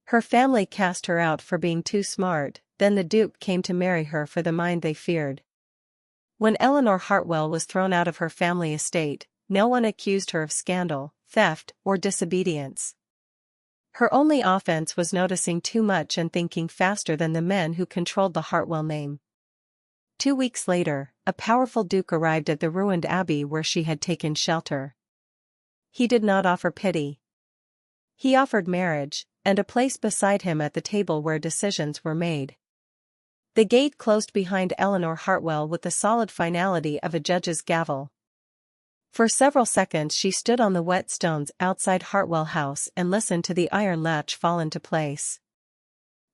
Her family cast her out for being too smart, then the Duke came to marry her for the mind they feared. When Eleanor Hartwell was thrown out of her family estate, no one accused her of scandal, theft, or disobedience. Her only offense was noticing too much and thinking faster than the men who controlled the Hartwell name. 2 weeks later, a powerful duke arrived at the ruined abbey where she had taken shelter. He did not offer pity. He offered marriage, and a place beside him at the table where decisions were made. The gate closed behind Eleanor Hartwell with the solid finality of a judge's gavel. For several seconds she stood on the wet stones outside Hartwell House and listened to the iron latch fall into place.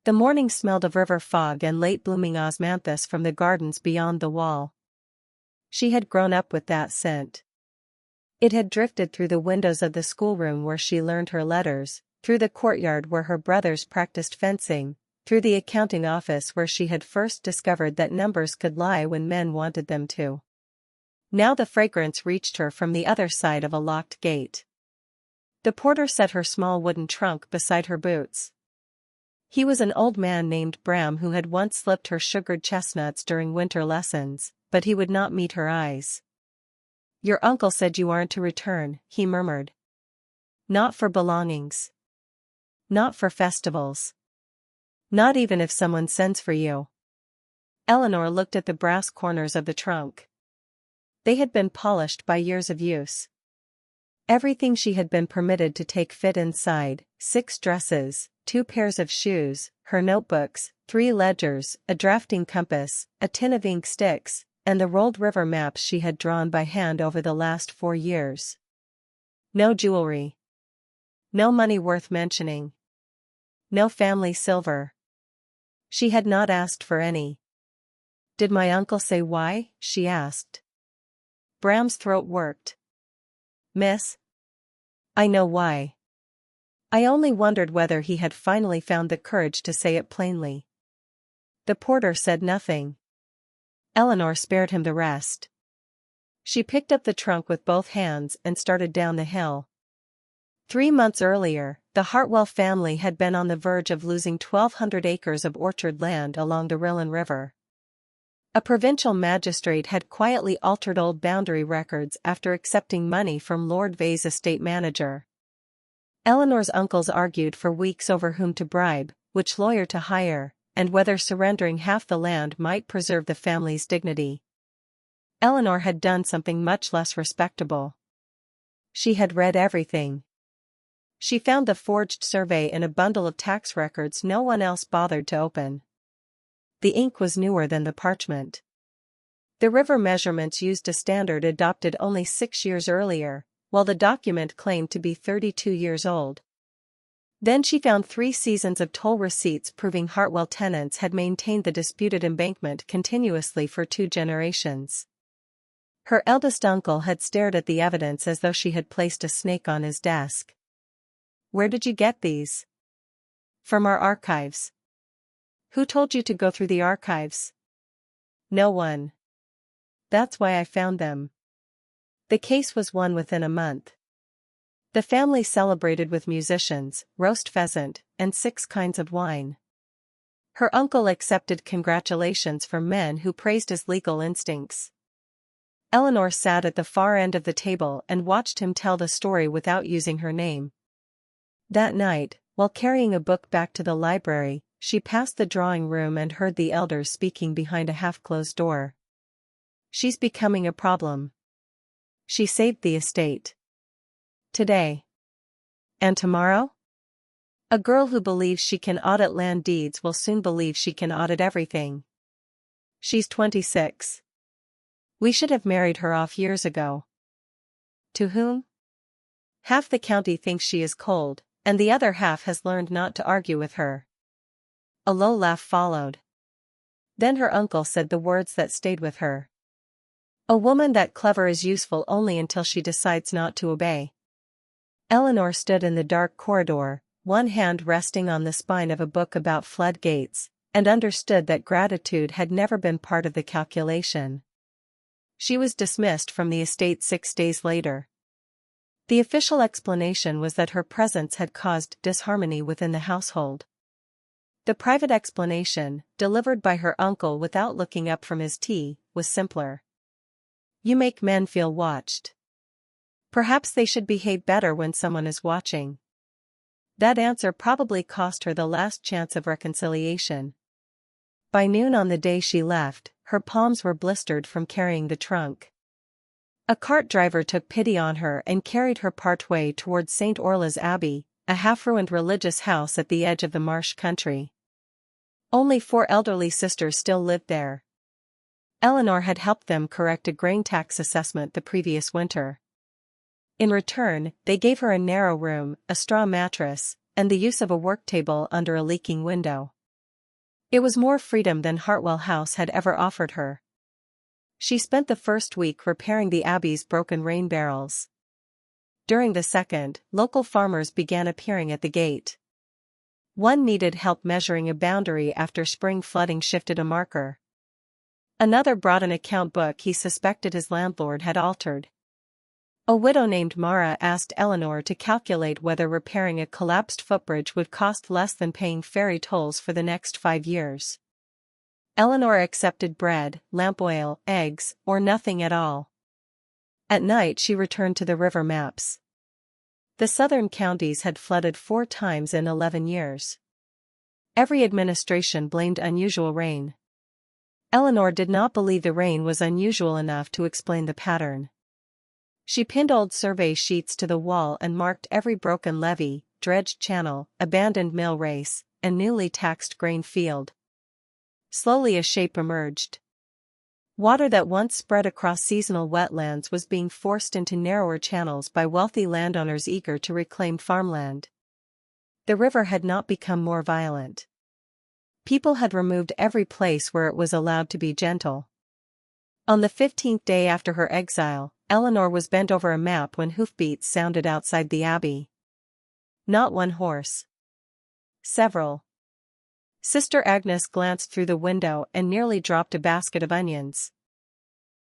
The morning smelled of river fog and late-blooming osmanthus from the gardens beyond the wall. She had grown up with that scent. It had drifted through the windows of the schoolroom where she learned her letters, through the courtyard where her brothers practiced fencing, through the accounting office where she had first discovered that numbers could lie when men wanted them to. Now the fragrance reached her from the other side of a locked gate. The porter set her small wooden trunk beside her boots. He was an old man named Bram who had once slipped her sugared chestnuts during winter lessons, but he would not meet her eyes. "Your uncle said you aren't to return," he murmured. "Not for belongings. Not for festivals. Not even if someone sends for you." Eleanor looked at the brass corners of the trunk. They had been polished by years of use. Everything she had been permitted to take fit inside: 6 dresses, 2 pairs of shoes, her notebooks, 3 ledgers, a drafting compass, a tin of ink sticks, and the rolled river maps she had drawn by hand over the last 4 years. No jewelry. No money worth mentioning. No family silver. She had not asked for any. "Did my uncle say why?" she asked. Bram's throat worked. "Miss, I know why. I only wondered whether he had finally found the courage to say it plainly." The porter said nothing. Eleanor spared him the rest. She picked up the trunk with both hands and started down the hill. 3 months earlier, the Hartwell family had been on the verge of losing 1,200 acres of orchard land along the Rillon River. A provincial magistrate had quietly altered old boundary records after accepting money from Lord Vay's estate manager. Eleanor's uncles argued for weeks over whom to bribe, which lawyer to hire, and whether surrendering half the land might preserve the family's dignity. Eleanor had done something much less respectable. She had read everything. She found the forged survey in a bundle of tax records no one else bothered to open. The ink was newer than the parchment. The river measurements used a standard adopted only 6 years earlier, while the document claimed to be 32 years old. Then she found 3 seasons of toll receipts proving Hartwell tenants had maintained the disputed embankment continuously for 2 generations. Her eldest uncle had stared at the evidence as though she had placed a snake on his desk. "Where did you get these?" "From our archives." "Who told you to go through the archives?" "No one. That's why I found them." The case was won within a month. The family celebrated with musicians, roast pheasant, and 6 kinds of wine. Her uncle accepted congratulations from men who praised his legal instincts. Eleanor sat at the far end of the table and watched him tell the story without using her name. That night, while carrying a book back to the library, she passed the drawing room and heard the elders speaking behind a half-closed door. "She's becoming a problem. She saved the estate. Today. And tomorrow? A girl who believes she can audit land deeds will soon believe she can audit everything. She's 26. We should have married her off years ago." "To whom?" "Half the county thinks she is cold, and the other half has learned not to argue with her." A low laugh followed. Then her uncle said the words that stayed with her. "A woman that clever is useful only until she decides not to obey." Eleanor stood in the dark corridor, one hand resting on the spine of a book about floodgates, and understood that gratitude had never been part of the calculation. She was dismissed from the estate 6 days later. The official explanation was that her presence had caused disharmony within the household. The private explanation, delivered by her uncle without looking up from his tea, was simpler. You make men feel watched. Perhaps they should behave better when someone is watching. That answer probably cost her the last chance of reconciliation. By noon on the day she left, her palms were blistered from carrying the trunk. A cart driver took pity on her and carried her partway towards St. Orla's Abbey, a half-ruined religious house at the edge of the marsh country. Only 4 elderly sisters still lived there. Eleanor had helped them correct a grain tax assessment the previous winter. In return, they gave her a narrow room, a straw mattress, and the use of a work table under a leaking window. It was more freedom than Hartwell House had ever offered her. She spent the first week repairing the Abbey's broken rain barrels. During the second, local farmers began appearing at the gate. One needed help measuring a boundary after spring flooding shifted a marker. Another brought an account book he suspected his landlord had altered. A widow named Mara asked Eleanor to calculate whether repairing a collapsed footbridge would cost less than paying ferry tolls for the next 5 years. Eleanor accepted bread, lamp oil, eggs, or nothing at all. At night she returned to the river maps. The southern counties had flooded 4 times in 11 years. Every administration blamed unusual rain. Eleanor did not believe the rain was unusual enough to explain the pattern. She pinned old survey sheets to the wall and marked every broken levee, dredged channel, abandoned mill race, and newly taxed grain field. Slowly a shape emerged. Water that once spread across seasonal wetlands was being forced into narrower channels by wealthy landowners eager to reclaim farmland. The river had not become more violent. People had removed every place where it was allowed to be gentle. On the 15th day after her exile, Eleanor was bent over a map when hoofbeats sounded outside the abbey. Not one horse. Several. Sister Agnes glanced through the window and nearly dropped a basket of onions.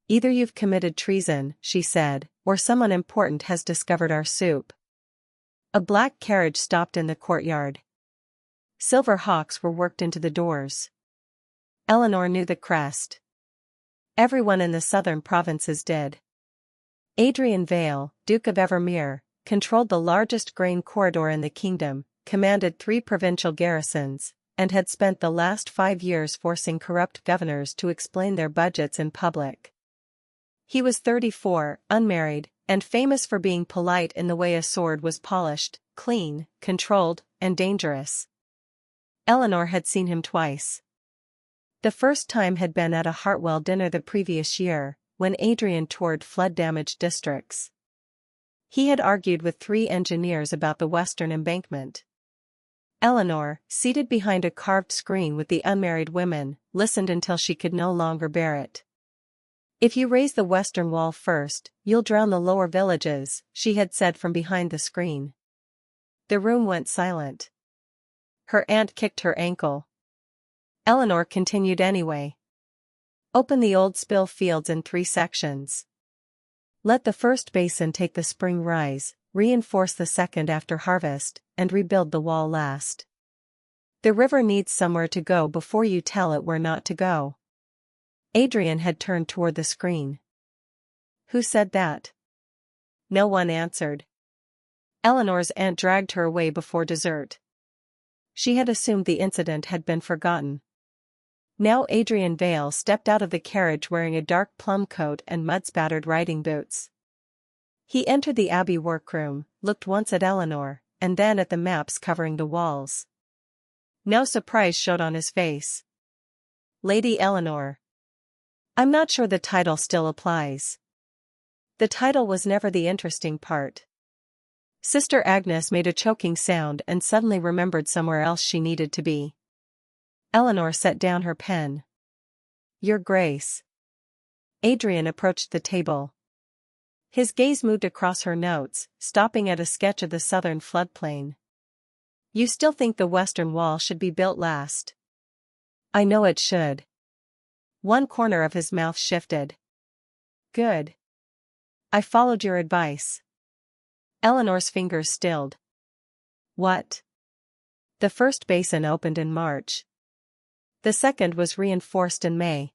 Either you've committed treason, she said, or someone important has discovered our soup. A black carriage stopped in the courtyard. Silver hawks were worked into the doors. Eleanor knew the crest. Everyone in the southern provinces did. Adrian Vale, Duke of Evermere, controlled the largest grain corridor in the kingdom, commanded 3 provincial garrisons, and had spent the last 5 years forcing corrupt governors to explain their budgets in public. He was 34, unmarried, and famous for being polite in the way a sword was polished, clean, controlled, and dangerous. Eleanor had seen him twice. The first time had been at a Hartwell dinner the previous year, when Adrian toured flood-damaged districts. He had argued with 3 engineers about the western embankment. Eleanor, seated behind a carved screen with the unmarried women, listened until she could no longer bear it. If you raise the western wall first, you'll drown the lower villages, she had said from behind the screen. The room went silent. Her aunt kicked her ankle. Eleanor continued anyway. Open the old spill fields in 3 sections. Let the first basin take the spring rise, reinforce the second after harvest, and rebuild the wall last. The river needs somewhere to go before you tell it where not to go. Adrian had turned toward the screen. Who said that? No one answered. Eleanor's aunt dragged her away before dessert. She had assumed the incident had been forgotten. Now Adrian Vale stepped out of the carriage wearing a dark plum coat and mud-spattered riding boots. He entered the Abbey workroom, looked once at Eleanor, and then at the maps covering the walls. No surprise showed on his face. Lady Eleanor. I'm not sure the title still applies. The title was never the interesting part. Sister Agnes made a choking sound and suddenly remembered somewhere else she needed to be. Eleanor set down her pen. Your Grace. Adrian approached the table. His gaze moved across her notes, stopping at a sketch of the southern floodplain. You still think the western wall should be built last? I know it should. One corner of his mouth shifted. Good. I followed your advice. Eleanor's fingers stilled. What? The first basin opened in March. The second was reinforced in May.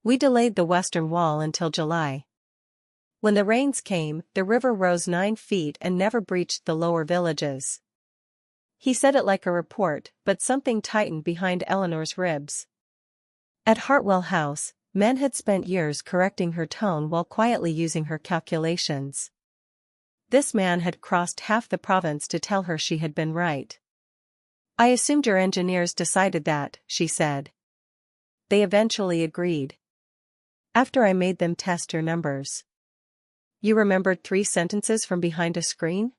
We delayed the western wall until July. When the rains came, the river rose 9 feet and never breached the lower villages. He said it like a report, but something tightened behind Eleanor's ribs. At Hartwell House, men had spent years correcting her tone while quietly using her calculations. This man had crossed half the province to tell her she had been right. I assumed your engineers decided that, she said. They eventually agreed. After I made them test your numbers. You remembered 3 sentences from behind a screen?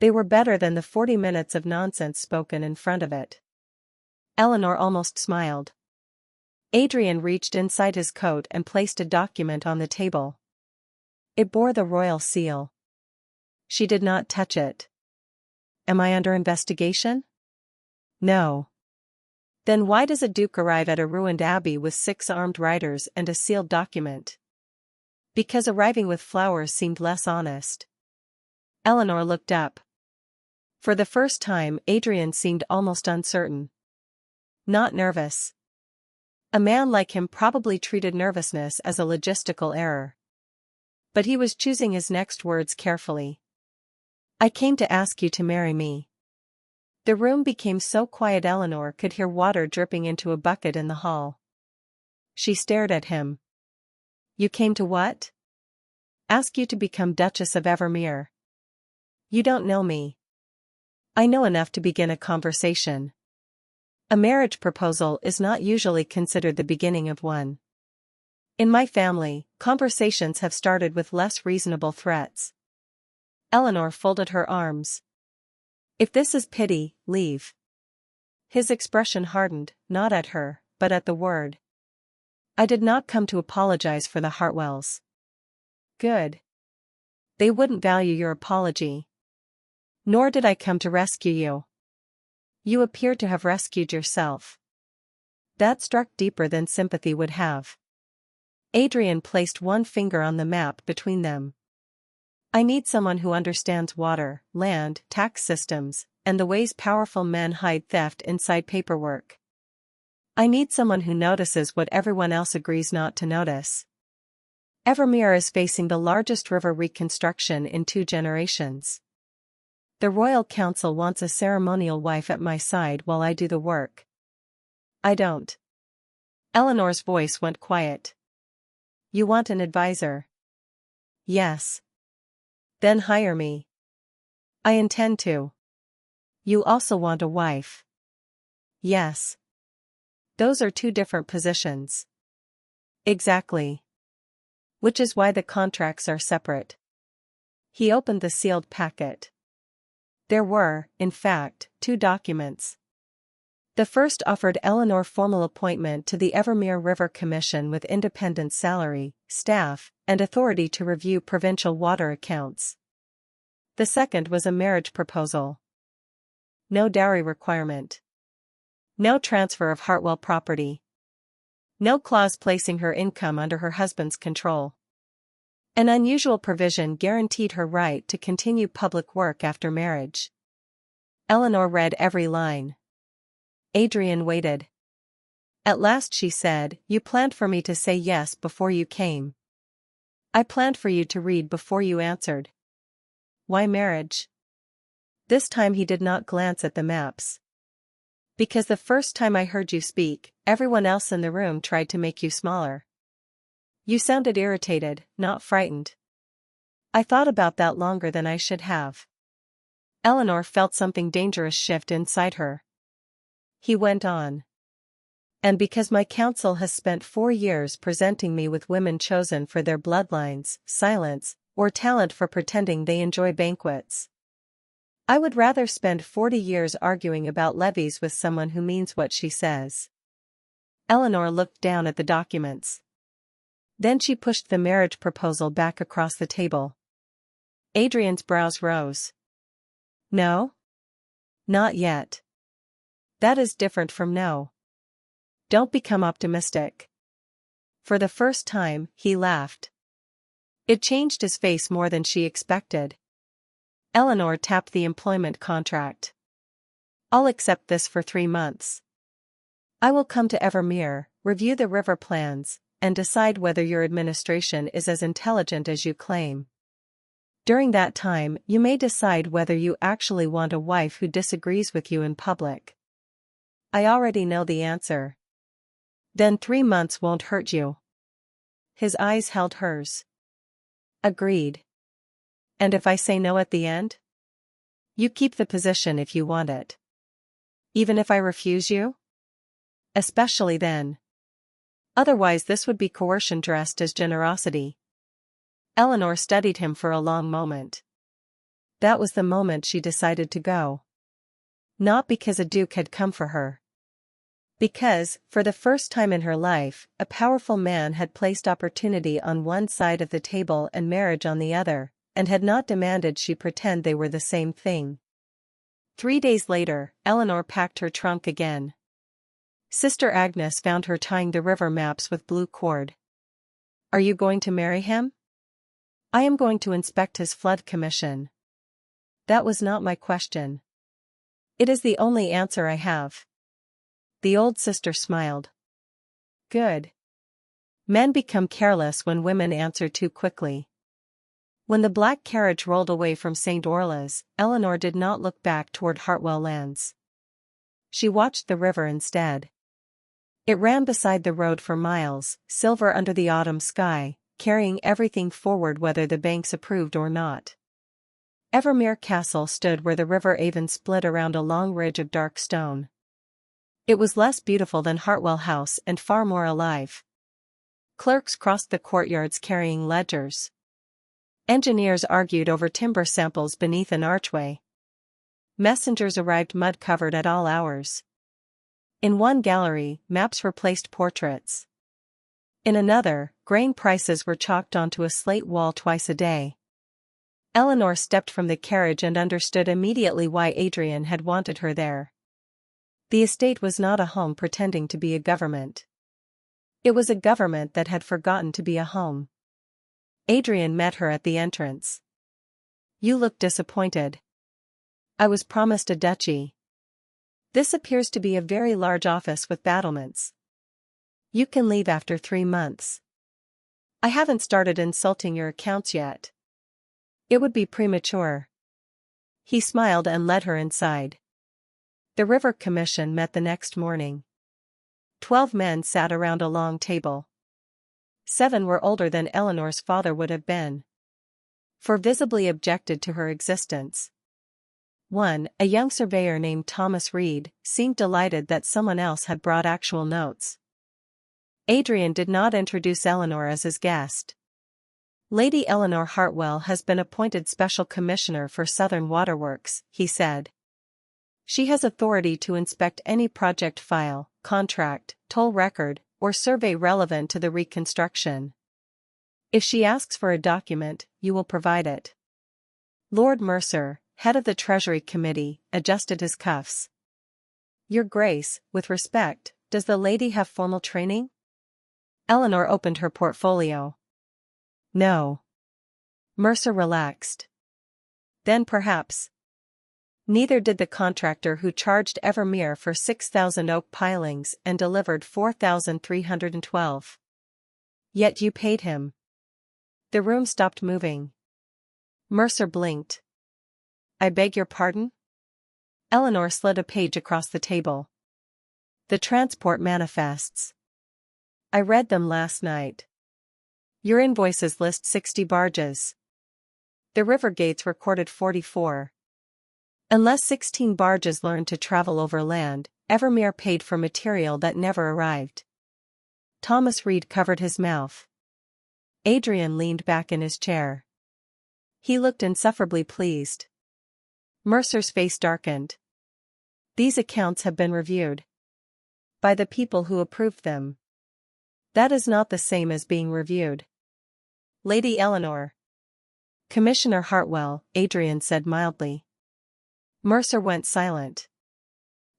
They were better than the 40 minutes of nonsense spoken in front of it. Eleanor almost smiled. Adrian reached inside his coat and placed a document on the table. It bore the royal seal. She did not touch it. Am I under investigation? No. Then why does a duke arrive at a ruined abbey with 6 armed riders and a sealed document? Because arriving with flowers seemed less honest. Eleanor looked up. For the first time, Adrian seemed almost uncertain. Not nervous. A man like him probably treated nervousness as a logistical error. But he was choosing his next words carefully. I came to ask you to marry me. The room became so quiet Eleanor could hear water dripping into a bucket in the hall. She stared at him. You came to what? Ask you to become Duchess of Evermere. You don't know me. I know enough to begin a conversation. A marriage proposal is not usually considered the beginning of one. In my family, conversations have started with less reasonable threats. Eleanor folded her arms. If this is pity, leave. His expression hardened, not at her, but at the word. I did not come to apologize for the Hartwells. Good. They wouldn't value your apology. Nor did I come to rescue you. You appear to have rescued yourself. That struck deeper than sympathy would have. Adrian placed one finger on the map between them. I need someone who understands water, land, tax systems, and the ways powerful men hide theft inside paperwork. I need someone who notices what everyone else agrees not to notice. Evermere is facing the largest river reconstruction in 2 generations. The Royal Council wants a ceremonial wife at my side while I do the work. I don't. Eleanor's voice went quiet. You want an advisor? Yes. Then hire me. I intend to. You also want a wife? Yes. Those are 2 different positions. Exactly. Which is why the contracts are separate. He opened the sealed packet. There were, in fact, 2 documents. The first offered Eleanor formal appointment to the Evermere River Commission with independent salary, staff, and authority to review provincial water accounts. The second was a marriage proposal. No dowry requirement. No transfer of Hartwell property. No clause placing her income under her husband's control. An unusual provision guaranteed her right to continue public work after marriage. Eleanor read every line. Adrian waited. At last she said, You planned for me to say yes before you came. I planned for you to read before you answered. Why marriage? This time he did not glance at the maps. Because the first time I heard you speak, everyone else in the room tried to make you smaller. You sounded irritated, not frightened. I thought about that longer than I should have. Eleanor felt something dangerous shift inside her. He went on. And because my council has spent 4 years presenting me with women chosen for their bloodlines, silence, or talent for pretending they enjoy banquets. I would rather spend 40 years arguing about levies with someone who means what she says. Eleanor looked down at the documents. Then she pushed the marriage proposal back across the table. Adrian's brows rose. No? Not yet. That is different from no. Don't become optimistic. For the first time, he laughed. It changed his face more than she expected. Eleanor tapped the employment contract. I'll accept this for 3 months. I will come to Evermere, review the river plans, and decide whether your administration is as intelligent as you claim. During that time, you may decide whether you actually want a wife who disagrees with you in public. I already know the answer. Then 3 months won't hurt you. His eyes held hers. Agreed. And if I say no at the end? You keep the position if you want it. Even if I refuse you? Especially then. Otherwise this would be coercion dressed as generosity. Eleanor studied him for a long moment. That was the moment she decided to go. Not because a duke had come for her. Because, for the first time in her life, a powerful man had placed opportunity on one side of the table and marriage on the other, and had not demanded she pretend they were the same thing. 3 days later, Eleanor packed her trunk again. Sister Agnes found her tying the river maps with blue cord. Are you going to marry him? I am going to inspect his flood commission. That was not my question. It is the only answer I have. The old sister smiled. Good. Men become careless when women answer too quickly. When the black carriage rolled away from St. Orla's, Eleanor did not look back toward Hartwell Lands. She watched the river instead. It ran beside the road for miles, silver under the autumn sky, carrying everything forward whether the banks approved or not. Evermere Castle stood where the River Avon split around a long ridge of dark stone. It was less beautiful than Hartwell House and far more alive. Clerks crossed the courtyards carrying ledgers. Engineers argued over timber samples beneath an archway. Messengers arrived mud-covered at all hours. In one gallery, maps replaced portraits. In another, grain prices were chalked onto a slate wall twice a day. Eleanor stepped from the carriage and understood immediately why Adrian had wanted her there. The estate was not a home pretending to be a government. It was a government that had forgotten to be a home. Adrian met her at the entrance. You look disappointed. I was promised a duchy. This appears to be a very large office with battlements. You can leave after 3 months. I haven't started insulting your accounts yet. It would be premature. He smiled and led her inside. The River Commission met the next morning. 12 men sat around a long table. 7 were older than Eleanor's father would have been. 4 visibly objected to her existence. 1, a young surveyor named Thomas Reed, seemed delighted that someone else had brought actual notes. Adrian did not introduce Eleanor as his guest. Lady Eleanor Hartwell has been appointed Special Commissioner for Southern Waterworks, he said. She has authority to inspect any project file, contract, toll record, or survey relevant to the reconstruction. If she asks for a document, you will provide it. Lord Mercer, head of the Treasury Committee, adjusted his cuffs. Your Grace, with respect, does the lady have formal training? Eleanor opened her portfolio. No. Mercer relaxed. Then perhaps. Neither did the contractor who charged Evermere for 6,000 oak pilings and delivered 4,312. Yet you paid him. The room stopped moving. Mercer blinked. I beg your pardon? Eleanor slid a page across the table. The transport manifests. I read them last night. Your invoices list 60 barges. The river gates recorded 44. Unless 16 barges learned to travel over land, Evermere paid for material that never arrived. Thomas Reed covered his mouth. Adrian leaned back in his chair. He looked insufferably pleased. Mercer's face darkened. These accounts have been reviewed. By the people who approved them. That is not the same as being reviewed. Lady Eleanor. Commissioner Hartwell, Adrian said mildly. Mercer went silent.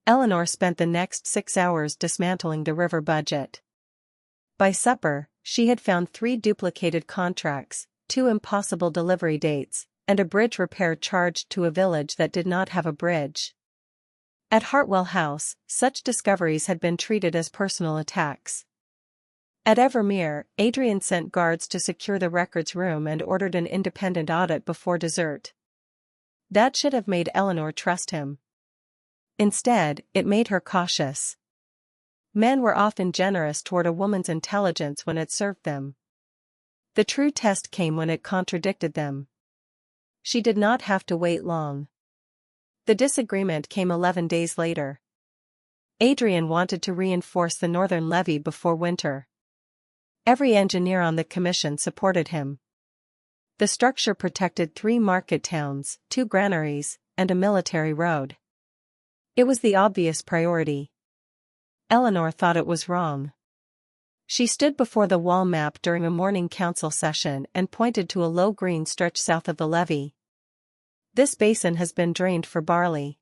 Eleanor spent the next 6 hours dismantling the river budget. By supper, she had found 3 duplicated contracts, 2 impossible delivery dates, and a bridge repair charged to a village that did not have a bridge. At Hartwell House, such discoveries had been treated as personal attacks. At Evermere, Adrian sent guards to secure the records room and ordered an independent audit before dessert. That should have made Eleanor trust him. Instead, it made her cautious. Men were often generous toward a woman's intelligence when it served them. The true test came when it contradicted them. She did not have to wait long. The disagreement came 11 days later. Adrian wanted to reinforce the northern levee before winter. Every engineer on the commission supported him. The structure protected 3 market towns, 2 granaries, and a military road. It was the obvious priority. Eleanor thought it was wrong. She stood before the wall map during a morning council session and pointed to a low green stretch south of the levee. This basin has been drained for barley.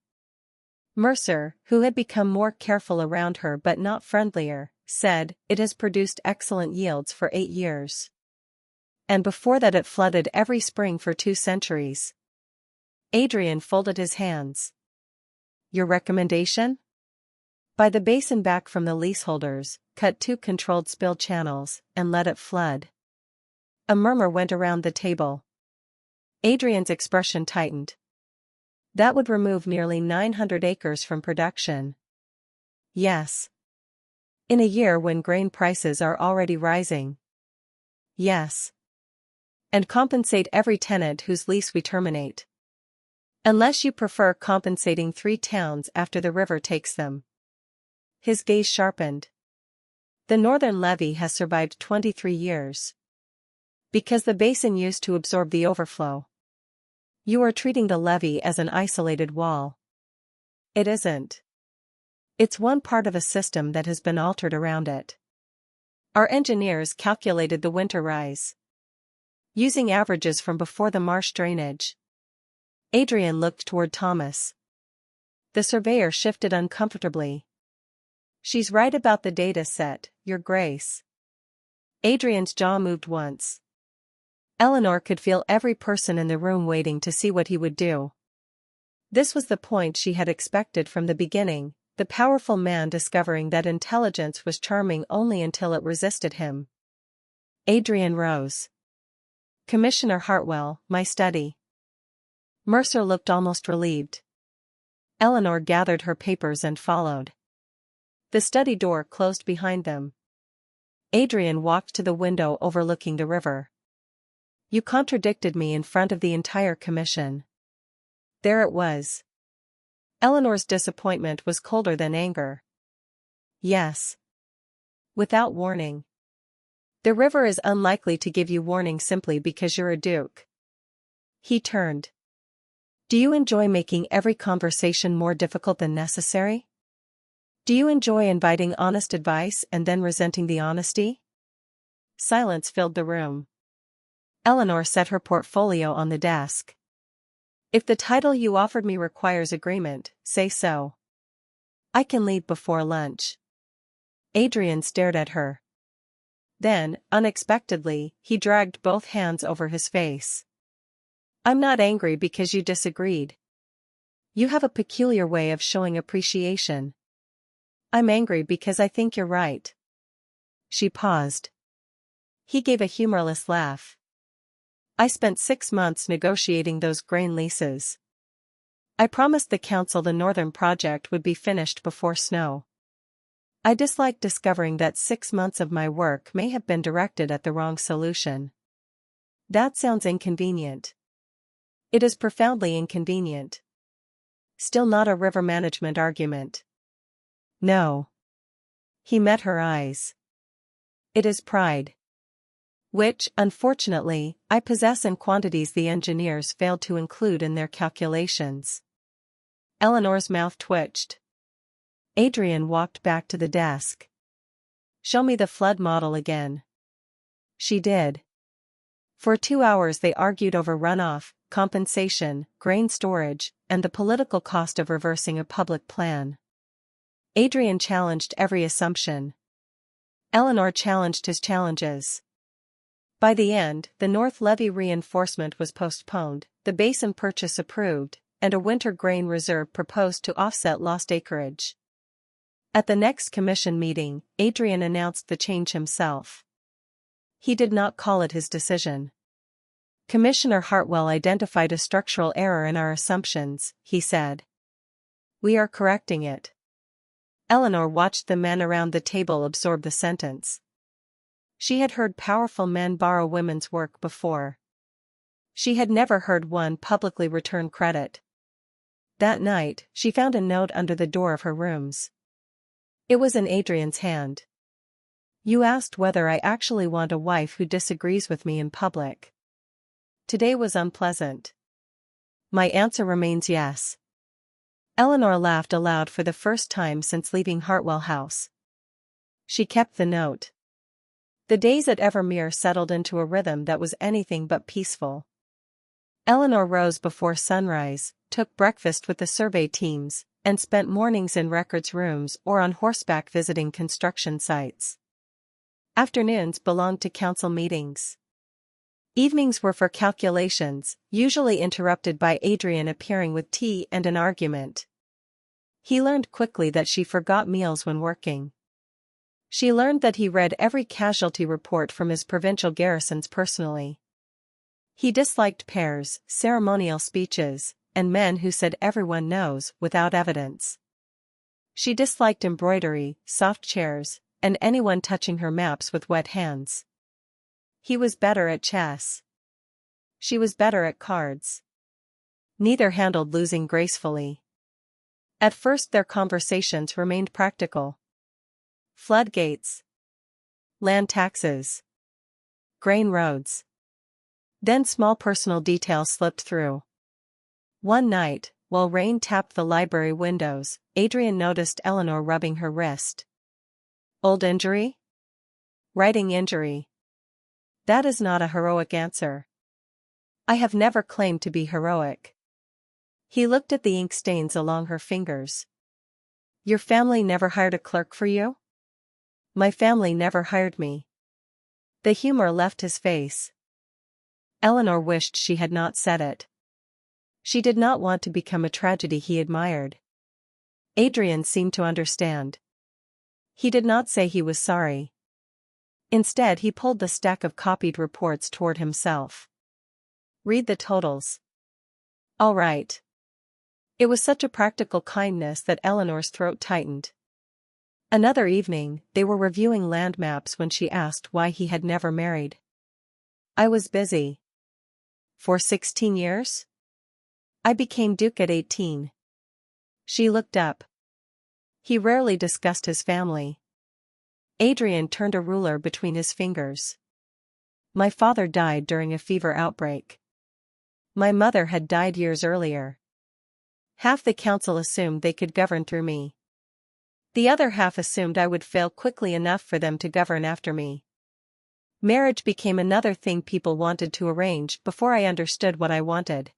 Mercer, who had become more careful around her but not friendlier, said, "It has produced excellent yields for 8 years. And before that it flooded every spring for 2 centuries. Adrian folded his hands. "Your recommendation?" "Buy the basin back from the leaseholders, cut 2 controlled spill channels, and let it flood." A murmur went around the table. Adrian's expression tightened. "That would remove nearly 900 acres from production." "Yes." "In a year when grain prices are already rising." "Yes." "And compensate every tenant whose lease we terminate. Unless you prefer compensating 3 towns after the river takes them." His gaze sharpened. "The northern levee has survived 23 years. Because the basin used to absorb the overflow. You are treating the levee as an isolated wall." "It isn't. It's one part of a system that has been altered around it. Our engineers calculated the winter rise, using averages from before the marsh drainage." Adrian looked toward Thomas. The surveyor shifted uncomfortably. "She's right about the data set, Your Grace." Adrian's jaw moved once. Eleanor could feel every person in the room waiting to see what he would do. This was the point she had expected from the beginning, the powerful man discovering that intelligence was charming only until it resisted him. Adrian rose. "Commissioner Hartwell, my study." Mercer looked almost relieved. Eleanor gathered her papers and followed. The study door closed behind them. Adrian walked to the window overlooking the river. "You contradicted me in front of the entire commission." There it was. Eleanor's disappointment was colder than anger. "Yes. Without warning. The river is unlikely to give you warning simply because you're a duke." He turned. "Do you enjoy making every conversation more difficult than necessary? Do you enjoy inviting honest advice and then resenting the honesty?" Silence filled the room. Eleanor set her portfolio on the desk. "If the title you offered me requires agreement, say so. I can leave before lunch." Adrian stared at her. Then, unexpectedly, he dragged both hands over his face. "I'm not angry because you disagreed. You have a peculiar way of showing appreciation. I'm angry because I think you're right." She paused. He gave a humorless laugh. "I spent 6 months negotiating those grain leases. I promised the council the northern project would be finished before snow. I dislike discovering that 6 months of my work may have been directed at the wrong solution." "That sounds inconvenient." "It is profoundly inconvenient. Still not a river management argument." "No." He met her eyes. "It is pride. Which, unfortunately, I possess in quantities the engineers failed to include in their calculations." Eleanor's mouth twitched. Adrian walked back to the desk. "Show me the flood model again." She did. For 2 hours they argued over runoff, compensation, grain storage, and the political cost of reversing a public plan. Adrian challenged every assumption. Eleanor challenged his challenges. By the end, the North Levee reinforcement was postponed, the basin purchase approved, and a winter grain reserve proposed to offset lost acreage. At the next commission meeting, Adrian announced the change himself. He did not call it his decision. Commissioner Hartwell identified a structural error in our assumptions, he said. We are correcting it. Eleanor watched the men around the table absorb the sentence. She had heard powerful men borrow women's work before. She had never heard one publicly return credit. That night, she found a note under the door of her rooms. It was in Adrian's hand. You asked whether I actually want a wife who disagrees with me in public. Today was unpleasant. My answer remains yes. Eleanor laughed aloud for the first time since leaving Hartwell House. She kept the note. The days at Evermere settled into a rhythm that was anything but peaceful. Eleanor rose before sunrise, took breakfast with the survey teams, and spent mornings in records rooms or on horseback visiting construction sites. Afternoons belonged to council meetings. Evenings were for calculations, usually interrupted by Adrian appearing with tea and an argument. He learned quickly that she forgot meals when working. She learned that he read every casualty report from his provincial garrisons personally. He disliked pairs, ceremonial speeches, and men who said everyone knows without evidence. She disliked embroidery, soft chairs, and anyone touching her maps with wet hands. He was better at chess. She was better at cards. Neither handled losing gracefully. At first their conversations remained practical. Floodgates. Land taxes. Grain roads. Then small personal details slipped through. One night, while rain tapped the library windows, Adrian noticed Eleanor rubbing her wrist. Old injury? Writing injury. That is not a heroic answer. I have never claimed to be heroic. He looked at the ink stains along her fingers. Your family never hired a clerk for you? My family never hired me. The humor left his face. Eleanor wished she had not said it. She did not want to become a tragedy he admired. Adrian seemed to understand. He did not say he was sorry. Instead he pulled the stack of copied reports toward himself. Read the totals. All right. It was such a practical kindness that Eleanor's throat tightened. Another evening, they were reviewing land maps when she asked why he had never married. I was busy. For 16 years? I became Duke at 18. She looked up. He rarely discussed his family. Adrian turned a ruler between his fingers. My father died during a fever outbreak. My mother had died years earlier. Half the council assumed they could govern through me. The other half assumed I would fail quickly enough for them to govern after me. Marriage became another thing people wanted to arrange before I understood what I wanted.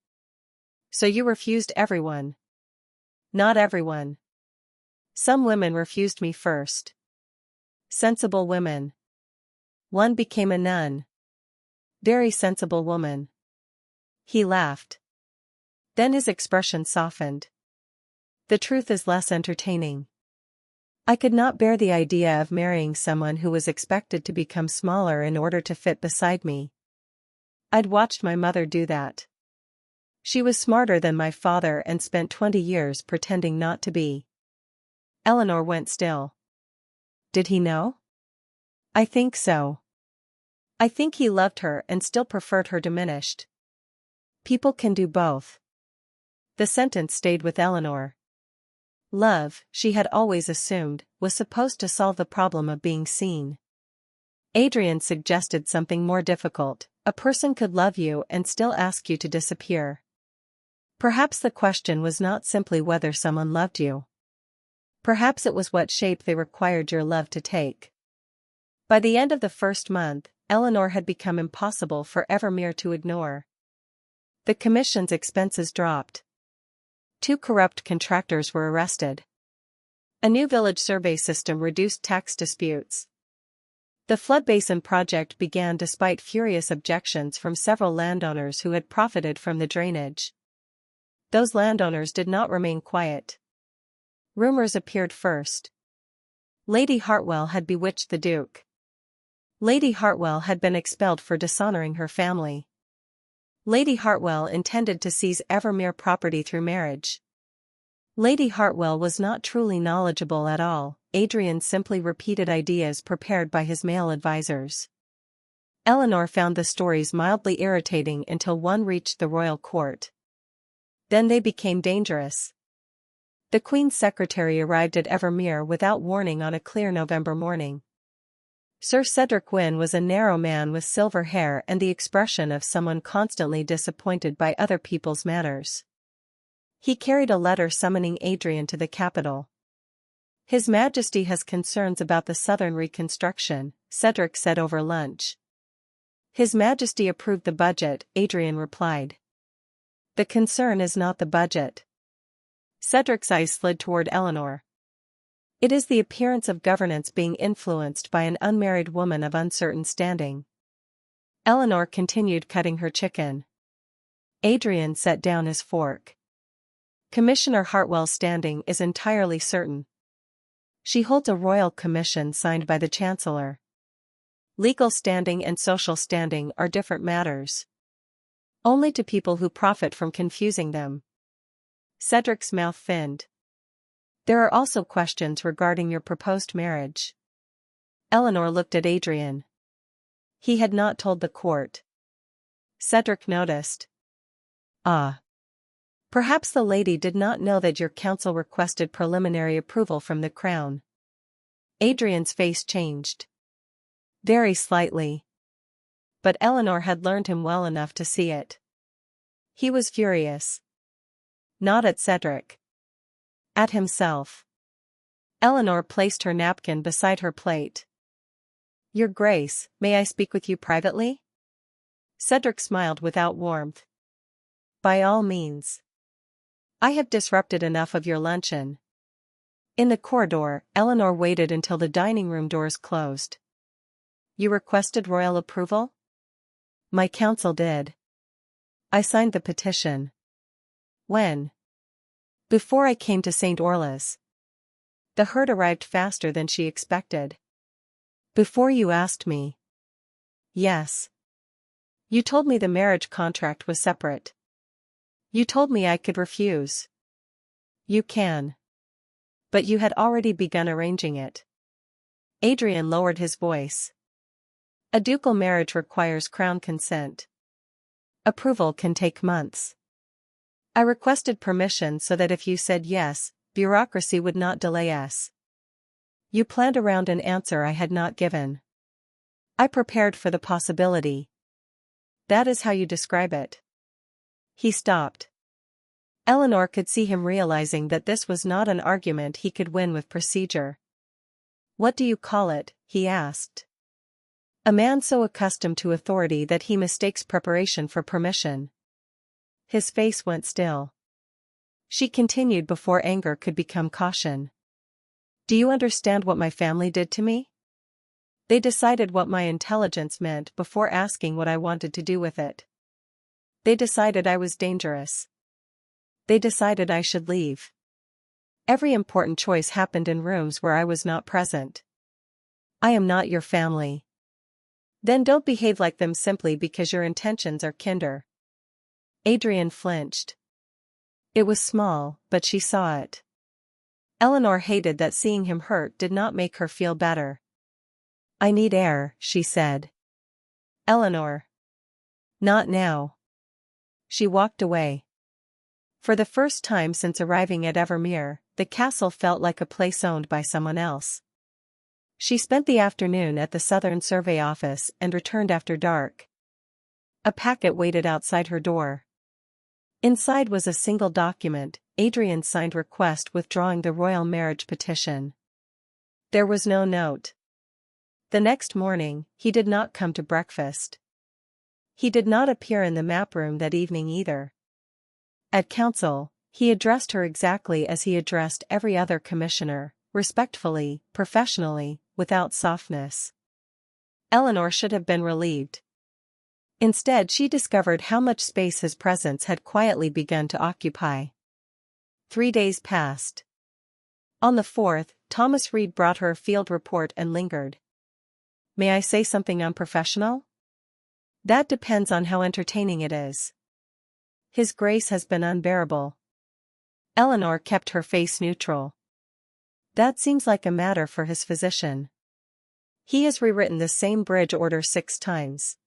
So you refused everyone. Not everyone. Some women refused me first. Sensible women. One became a nun. Very sensible woman. He laughed. Then his expression softened. The truth is less entertaining. I could not bear the idea of marrying someone who was expected to become smaller in order to fit beside me. I'd watched my mother do that. She was smarter than my father and spent 20 years pretending not to be. Eleanor went still. Did he know? I think so. I think he loved her and still preferred her diminished. People can do both. The sentence stayed with Eleanor. Love, she had always assumed, was supposed to solve the problem of being seen. Adrian suggested something more difficult. A person could love you and still ask you to disappear. Perhaps the question was not simply whether someone loved you. Perhaps it was what shape they required your love to take. By the end of the first month, Eleanor had become impossible for Evermere to ignore. The commission's expenses dropped. 2 corrupt contractors were arrested. A new village survey system reduced tax disputes. The flood basin project began despite furious objections from several landowners who had profited from the drainage. Those landowners did not remain quiet. Rumors appeared first. Lady Hartwell had bewitched the Duke. Lady Hartwell had been expelled for dishonoring her family. Lady Hartwell intended to seize Evermere property through marriage. Lady Hartwell was not truly knowledgeable at all. Adrian simply repeated ideas prepared by his male advisors. Eleanor found the stories mildly irritating until one reached the royal court. Then they became dangerous. The Queen's secretary arrived at Evermere without warning on a clear November morning. Sir Cedric Wynne was a narrow man with silver hair and the expression of someone constantly disappointed by other people's manners. He carried a letter summoning Adrian to the capital. His Majesty has concerns about the southern reconstruction, Cedric said over lunch. His Majesty approved the budget, Adrian replied. The concern is not the budget. Cedric's eyes slid toward Eleanor. It is the appearance of governance being influenced by an unmarried woman of uncertain standing. Eleanor continued cutting her chicken. Adrian set down his fork. Commissioner Hartwell's standing is entirely certain. She holds a royal commission signed by the Chancellor. Legal standing and social standing are different matters. Only to people who profit from confusing them. Cedric's mouth thinned. There are also questions regarding your proposed marriage. Eleanor looked at Adrian. He had not told the court. Cedric noticed. Ah. Perhaps the lady did not know that your council requested preliminary approval from the crown. Adrian's face changed. Very slightly. But Eleanor had learned him well enough to see it. He was furious. Not at Cedric. At himself. Eleanor placed her napkin beside her plate. Your Grace, may I speak with you privately? Cedric smiled without warmth. By all means. I have disrupted enough of your luncheon. In the corridor, Eleanor waited until the dining room doors closed. You requested royal approval? My council did. I signed the petition. When? Before I came to St. Orla's. The herd arrived faster than she expected. Before you asked me. Yes. You told me the marriage contract was separate. You told me I could refuse. You can. But you had already begun arranging it. Adrian lowered his voice. A ducal marriage requires crown consent. Approval can take months. I requested permission so that if you said yes, bureaucracy would not delay us. You planned around an answer I had not given. I prepared for the possibility. That is how you describe it. He stopped. Eleanor could see him realizing that this was not an argument he could win with procedure. What do you call it? He asked. A man so accustomed to authority that he mistakes preparation for permission. His face went still. She continued before anger could become caution. Do you understand what my family did to me? They decided what my intelligence meant before asking what I wanted to do with it. They decided I was dangerous. They decided I should leave. Every important choice happened in rooms where I was not present. I am not your family. Then don't behave like them simply because your intentions are kinder. Adrian flinched. It was small, but she saw it. Eleanor hated that seeing him hurt did not make her feel better. I need air, she said. Eleanor. Not now. She walked away. For the first time since arriving at Evermere, the castle felt like a place owned by someone else. She spent the afternoon at the Southern Survey office and returned after dark. A packet waited outside her door. Inside was a single document, Adrian's signed request withdrawing the royal marriage petition. There was no note. The next morning, he did not come to breakfast. He did not appear in the map room that evening either. At council, he addressed her exactly as he addressed every other commissioner, respectfully, professionally, without softness. Eleanor should have been relieved. Instead, she discovered how much space his presence had quietly begun to occupy. 3 days passed. On the 4th, Thomas Reed brought her a field report and lingered. May I say something unprofessional? That depends on how entertaining it is. His grace has been unbearable. Eleanor kept her face neutral. That seems like a matter for his physician. He has rewritten the same bridge order 6 times.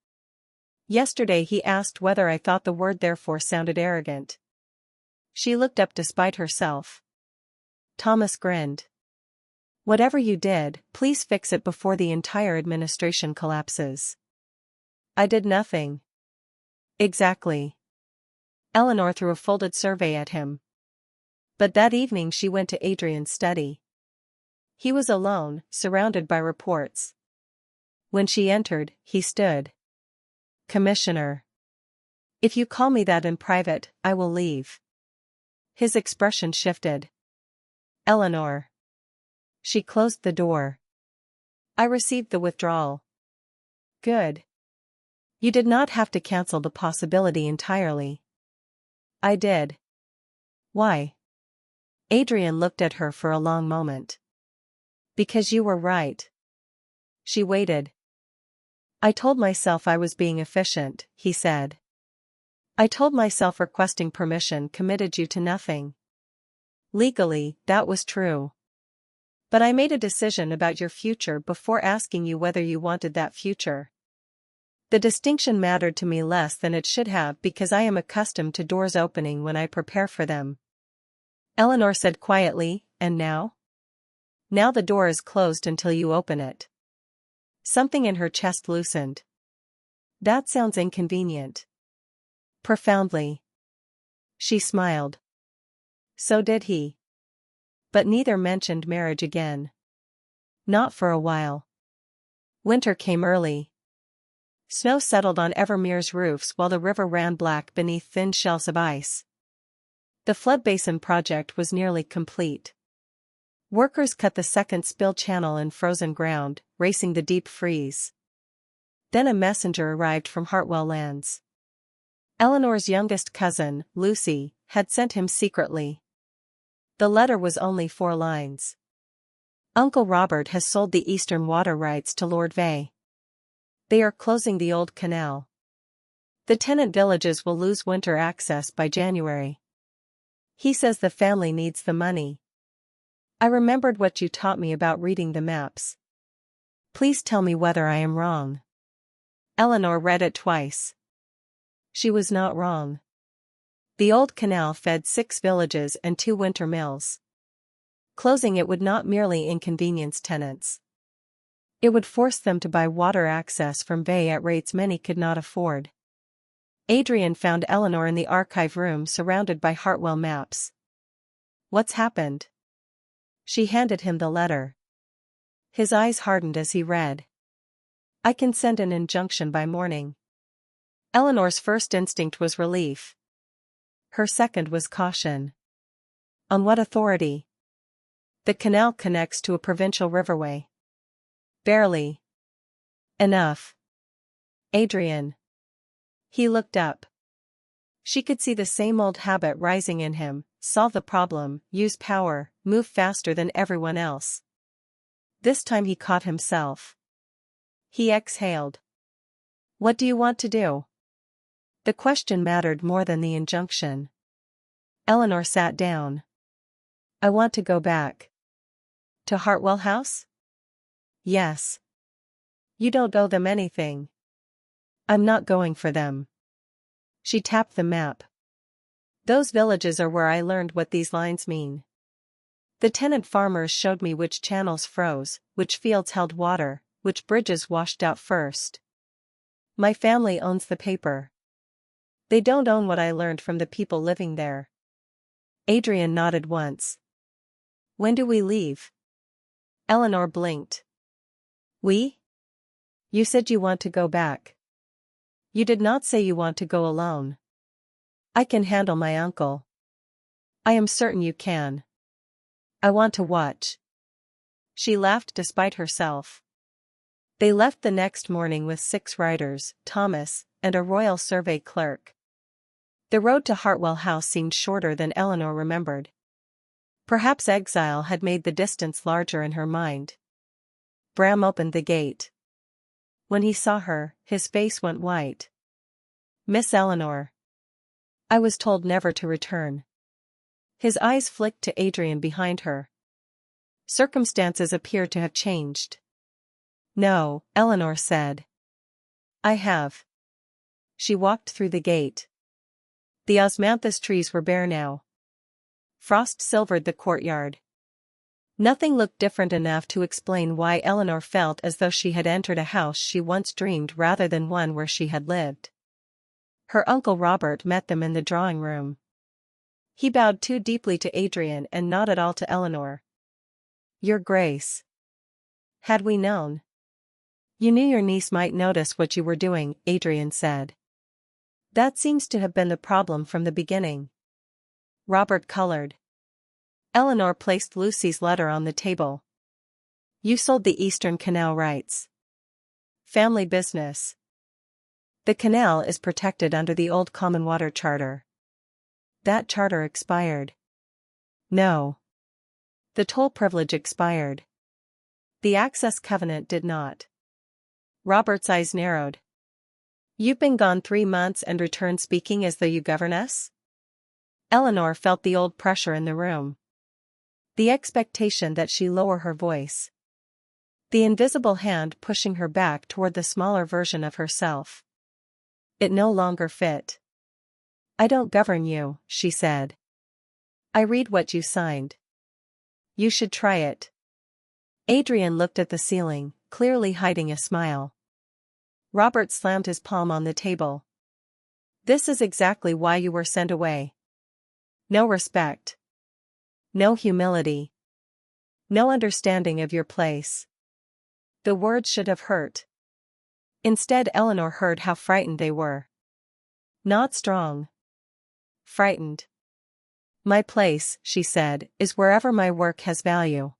Yesterday he asked whether I thought the word therefore sounded arrogant. She looked up despite herself. Thomas grinned. Whatever you did, please fix it before the entire administration collapses. I did nothing. Exactly. Eleanor threw a folded survey at him. But that evening she went to Adrian's study. He was alone, surrounded by reports. When she entered, he stood. Commissioner. If you call me that in private, I will leave. His expression shifted. Eleanor. She closed the door. I received the withdrawal. Good. You did not have to cancel the possibility entirely. I did. Why? Adrian looked at her for a long moment. Because you were right. She waited. I told myself I was being efficient, he said. I told myself requesting permission committed you to nothing. Legally, that was true. But I made a decision about your future before asking you whether you wanted that future. The distinction mattered to me less than it should have because I am accustomed to doors opening when I prepare for them. Eleanor said quietly, and now? Now the door is closed until you open it. Something in her chest loosened. That sounds inconvenient. Profoundly. She smiled. So did he. But neither mentioned marriage again. Not for a while. Winter came early. Snow settled on Evermere's roofs while the river ran black beneath thin shelves of ice. The flood basin project was nearly complete. Workers cut the second spill channel in frozen ground, racing the deep freeze. Then a messenger arrived from Hartwell Lands. Eleanor's youngest cousin, Lucy, had sent him secretly. The letter was only 4 lines. Uncle Robert has sold the eastern water rights to Lord Vay. They are closing the old canal. The tenant villages will lose winter access by January. He says the family needs the money. I remembered what you taught me about reading the maps. Please tell me whether I am wrong. Eleanor read it twice. She was not wrong. The old canal fed 6 villages and 2 winter mills. Closing it would not merely inconvenience tenants. It would force them to buy water access from Vay at rates many could not afford. Adrian found Eleanor in the archive room surrounded by Hartwell maps. What's happened? She handed him the letter. His eyes hardened as he read. I can send an injunction by morning. Eleanor's first instinct was relief. Her second was caution. On what authority? The canal connects to a provincial riverway. Barely. Enough. Adrian. He looked up. She could see the same old habit rising in him: solve the problem, use power, move faster than everyone else. This time he caught himself. He exhaled. What do you want to do? The question mattered more than the injunction. Eleanor sat down. I want to go back. To Hartwell House? Yes. You don't owe them anything. I'm not going for them. She tapped the map. Those villages are where I learned what these lines mean. The tenant farmers showed me which channels froze, which fields held water, which bridges washed out first. My family owns the paper. They don't own what I learned from the people living there. Adrian nodded once. When do we leave? Eleanor blinked. We? You said you want to go back. You did not say you want to go alone. I can handle my uncle. I am certain you can. I want to watch. She laughed despite herself. They left the next morning with 6 riders, Thomas, and a royal survey clerk. The road to Hartwell House seemed shorter than Eleanor remembered. Perhaps exile had made the distance larger in her mind. Bram opened the gate. When he saw her, his face went white. "Miss Eleanor. I was told never to return." His eyes flicked to Adrian behind her. Circumstances appeared to have changed. "No," Eleanor said. "I have." She walked through the gate. The osmanthus trees were bare now. Frost silvered the courtyard. Nothing looked different enough to explain why Eleanor felt as though she had entered a house she once dreamed rather than one where she had lived. Her Uncle Robert met them in the drawing room. He bowed too deeply to Adrian and not at all to Eleanor. "Your Grace. Had we known?" "You knew your niece might notice what you were doing," Adrian said. "That seems to have been the problem from the beginning." Robert colored. Eleanor placed Lucy's letter on the table. "You sold the Eastern Canal rights." "Family business. The canal is protected under the old Common Water Charter." "That charter expired." "No. The toll privilege expired. The access covenant did not." Robert's eyes narrowed. "You've been gone 3 months and returned speaking as though you govern us?" Eleanor felt the old pressure in the room. The expectation that she lower her voice. The invisible hand pushing her back toward the smaller version of herself. It no longer fit. "I don't govern you," she said. "I read what you signed." "You should try it." Adrian looked at the ceiling, clearly hiding a smile. Robert slammed his palm on the table. "This is exactly why you were sent away. No respect. No humility. No understanding of your place." The words should have hurt. Instead, Eleanor heard how frightened they were. Not strong. Frightened. "My place," she said, "is wherever my work has value.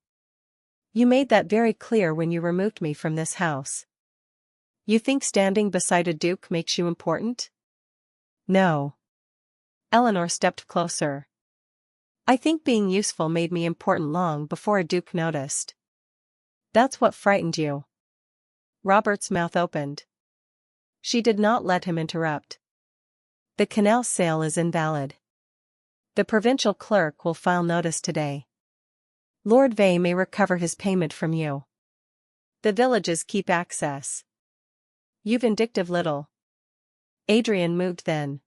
You made that very clear when you removed me from this house. You think standing beside a duke makes you important?" "No." Eleanor stepped closer. "I think being useful made me important long before a duke noticed." "That's what frightened you." Robert's mouth opened. She did not let him interrupt. "The canal sale is invalid. The provincial clerk will file notice today. Lord Vay may recover his payment from you. The villages keep access. You vindictive little." Adrian moved then.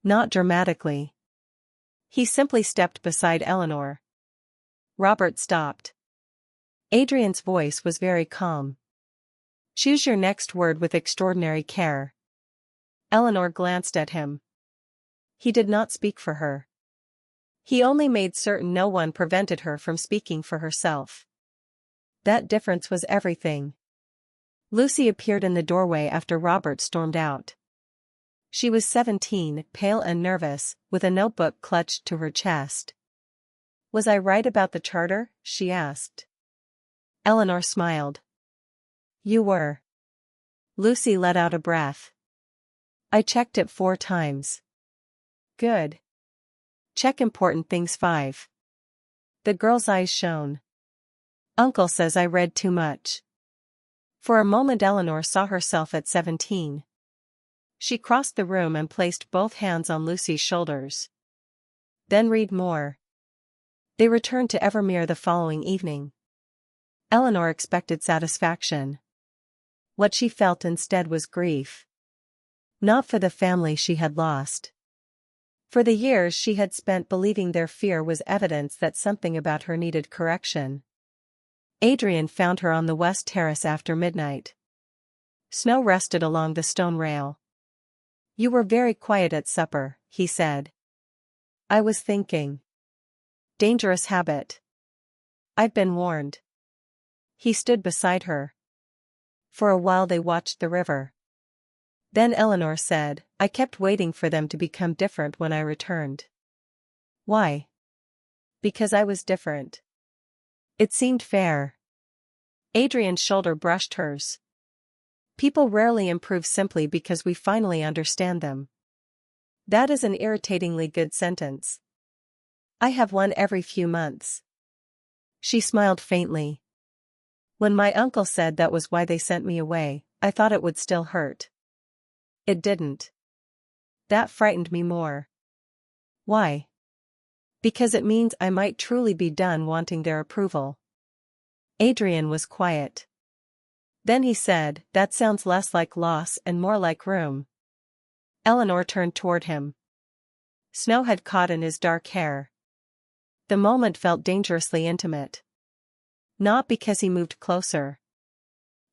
Not dramatically. He simply stepped beside Eleanor. Robert stopped. Adrian's voice was very calm. "Choose your next word with extraordinary care." Eleanor glanced at him. He did not speak for her. He only made certain no one prevented her from speaking for herself. That difference was everything. Lucy appeared in the doorway after Robert stormed out. She was 17, pale and nervous, with a notebook clutched to her chest. "Was I right about the charter?" she asked. Eleanor smiled. "You were." Lucy let out a breath. "I checked it 4 times. "Good. Check important things 5. The girl's eyes shone. "Uncle says I read too much." For a moment Eleanor saw herself at 17. She crossed the room and placed both hands on Lucy's shoulders. "Then read more." They returned to Evermere the following evening. Eleanor expected satisfaction. What she felt instead was grief. Not for the family she had lost. For the years she had spent believing their fear was evidence that something about her needed correction. Adrian found her on the west terrace after midnight. Snow rested along the stone rail. "You were very quiet at supper," he said. "I was thinking. Dangerous habit. I've been warned." He stood beside her. For a while they watched the river. Then Eleanor said, "I kept waiting for them to become different when I returned." "Why?" "Because I was different. It seemed fair." Adrian's shoulder brushed hers. People rarely improve simply because we finally understand them. That is an irritatingly good sentence. I have one every few months. She smiled faintly. When my uncle said that was why they sent me away, I thought it would still hurt. It didn't. That frightened me more. Why? Because it means I might truly be done wanting their approval. Adrian was quiet. Then he said, "That sounds less like loss and more like room." Eleanor turned toward him. Snow had caught in his dark hair. The moment felt dangerously intimate. Not because he moved closer.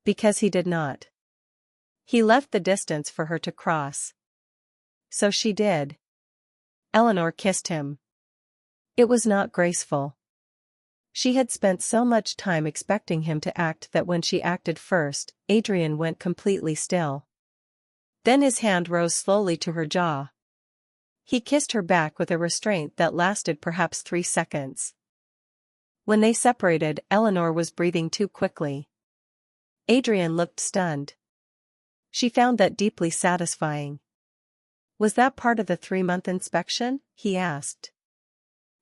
Because he did not. He left the distance for her to cross. So she did. Eleanor kissed him. It was not graceful. She had spent so much time expecting him to act that when she acted first, Adrian went completely still. Then his hand rose slowly to her jaw. He kissed her back with a restraint that lasted perhaps 3 seconds. When they separated, Eleanor was breathing too quickly. Adrian looked stunned. She found that deeply satisfying. Was that part of the 3-month inspection? He asked.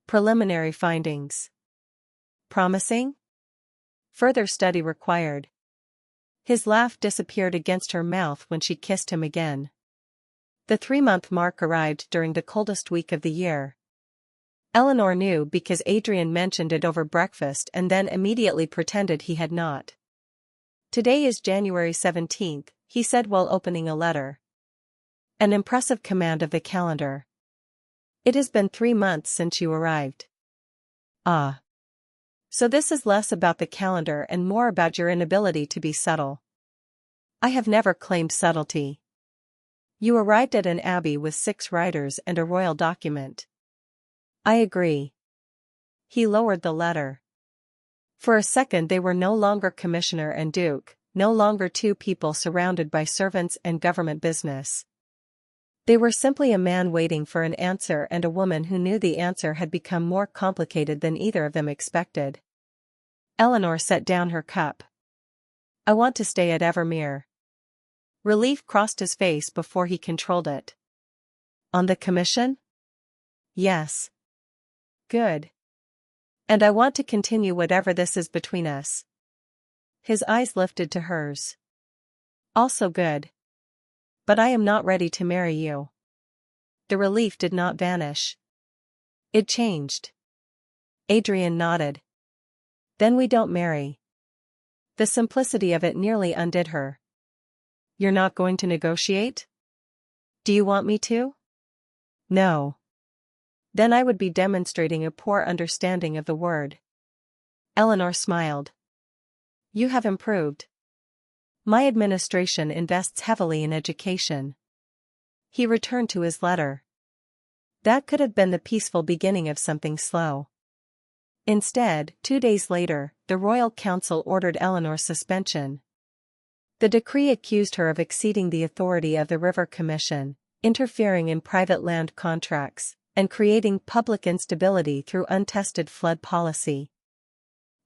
Preliminary findings. Promising? Further study required. His laugh disappeared against her mouth when she kissed him again. The 3-month mark arrived during the coldest week of the year. Eleanor knew because Adrian mentioned it over breakfast and then immediately pretended he had not. Today is January 17th, he said while opening a letter. An impressive command of the calendar. It has been 3 months since you arrived. Ah. So this is less about the calendar and more about your inability to be subtle. I have never claimed subtlety. You arrived at an abbey with 6 riders and a royal document. I agree. He lowered the letter. For a second they were no longer commissioner and duke, no longer 2 people surrounded by servants and government business. They were simply a man waiting for an answer and a woman who knew the answer had become more complicated than either of them expected. Eleanor set down her cup. I want to stay at Evermere. Relief crossed his face before he controlled it. On the commission? Yes. Good. And I want to continue whatever this is between us. His eyes lifted to hers. Also good. But I am not ready to marry you. The relief did not vanish. It changed. Adrian nodded. Then we don't marry. The simplicity of it nearly undid her. You're not going to negotiate? Do you want me to? No. Then I would be demonstrating a poor understanding of the word. Eleanor smiled. You have improved. My administration invests heavily in education. He returned to his letter. That could have been the peaceful beginning of something slow. Instead, 2 days later, the Royal Council ordered Eleanor's suspension. The decree accused her of exceeding the authority of the River Commission, interfering in private land contracts, and creating public instability through untested flood policy.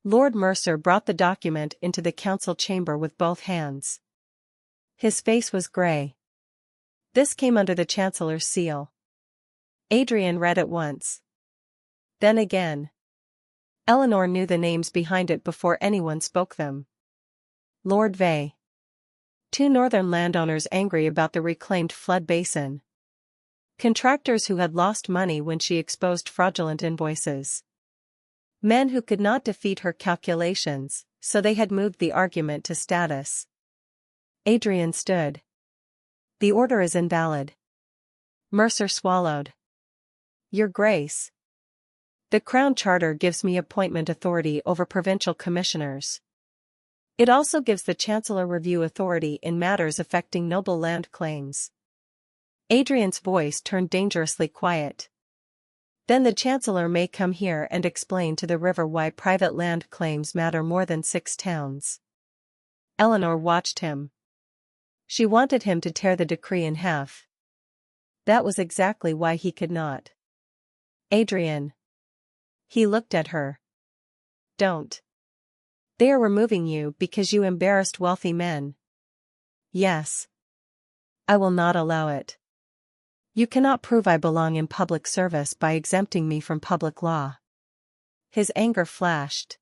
Lord Mercer brought the document into the council chamber with both hands. His face was grey. This came under the Chancellor's seal. Adrian read it once. Then again. Eleanor knew the names behind it before anyone spoke them. Lord Vey. 2 northern landowners angry about the reclaimed flood basin. Contractors who had lost money when she exposed fraudulent invoices. Men who could not defeat her calculations, so they had moved the argument to status. Adrian stood. The order is invalid. Mercer swallowed. Your Grace. The Crown Charter gives me appointment authority over provincial commissioners. It also gives the Chancellor review authority in matters affecting noble land claims. Adrian's voice turned dangerously quiet. Then the Chancellor may come here and explain to the river why private land claims matter more than 6 towns. Eleanor watched him. She wanted him to tear the decree in half. That was exactly why he could not. Adrian. He looked at her. Don't. They are removing you because you embarrassed wealthy men. Yes. I will not allow it. You cannot prove I belong in public service by exempting me from public law. His anger flashed.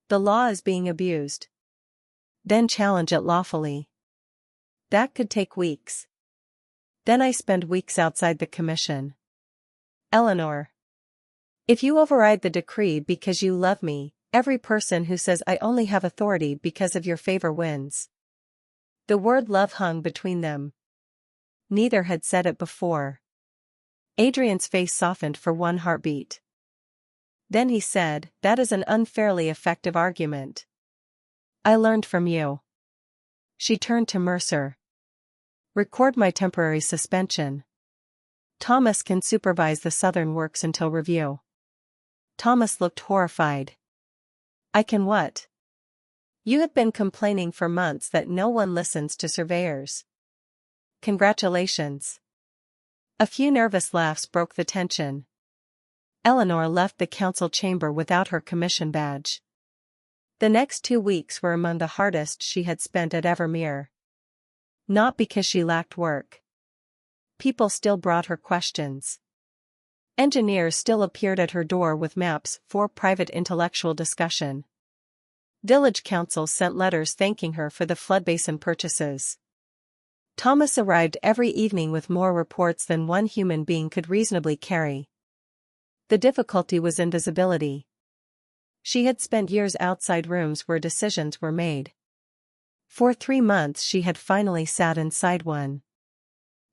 The law is being abused. Then challenge it lawfully. That could take weeks. Then I spend weeks outside the commission. Eleanor. If you override the decree because you love me, every person who says I only have authority because of your favor wins. The word love hung between them. Neither had said it before. Adrian's face softened for one heartbeat. Then he said, that is an unfairly effective argument. I learned from you. She turned to Mercer. Record my temporary suspension. Thomas can supervise the Southern works until review. Thomas looked horrified. I can what? You have been complaining for months that no one listens to surveyors. Congratulations. A few nervous laughs broke the tension. Eleanor left the council chamber without her commission badge. The next 2 weeks were among the hardest she had spent at Evermere. Not because she lacked work. People still brought her questions. Engineers still appeared at her door with maps for private intellectual discussion. Village councils sent letters thanking her for the flood basin purchases. Thomas arrived every evening with more reports than one human being could reasonably carry. The difficulty was invisibility. She had spent years outside rooms where decisions were made. For 3 months she had finally sat inside one.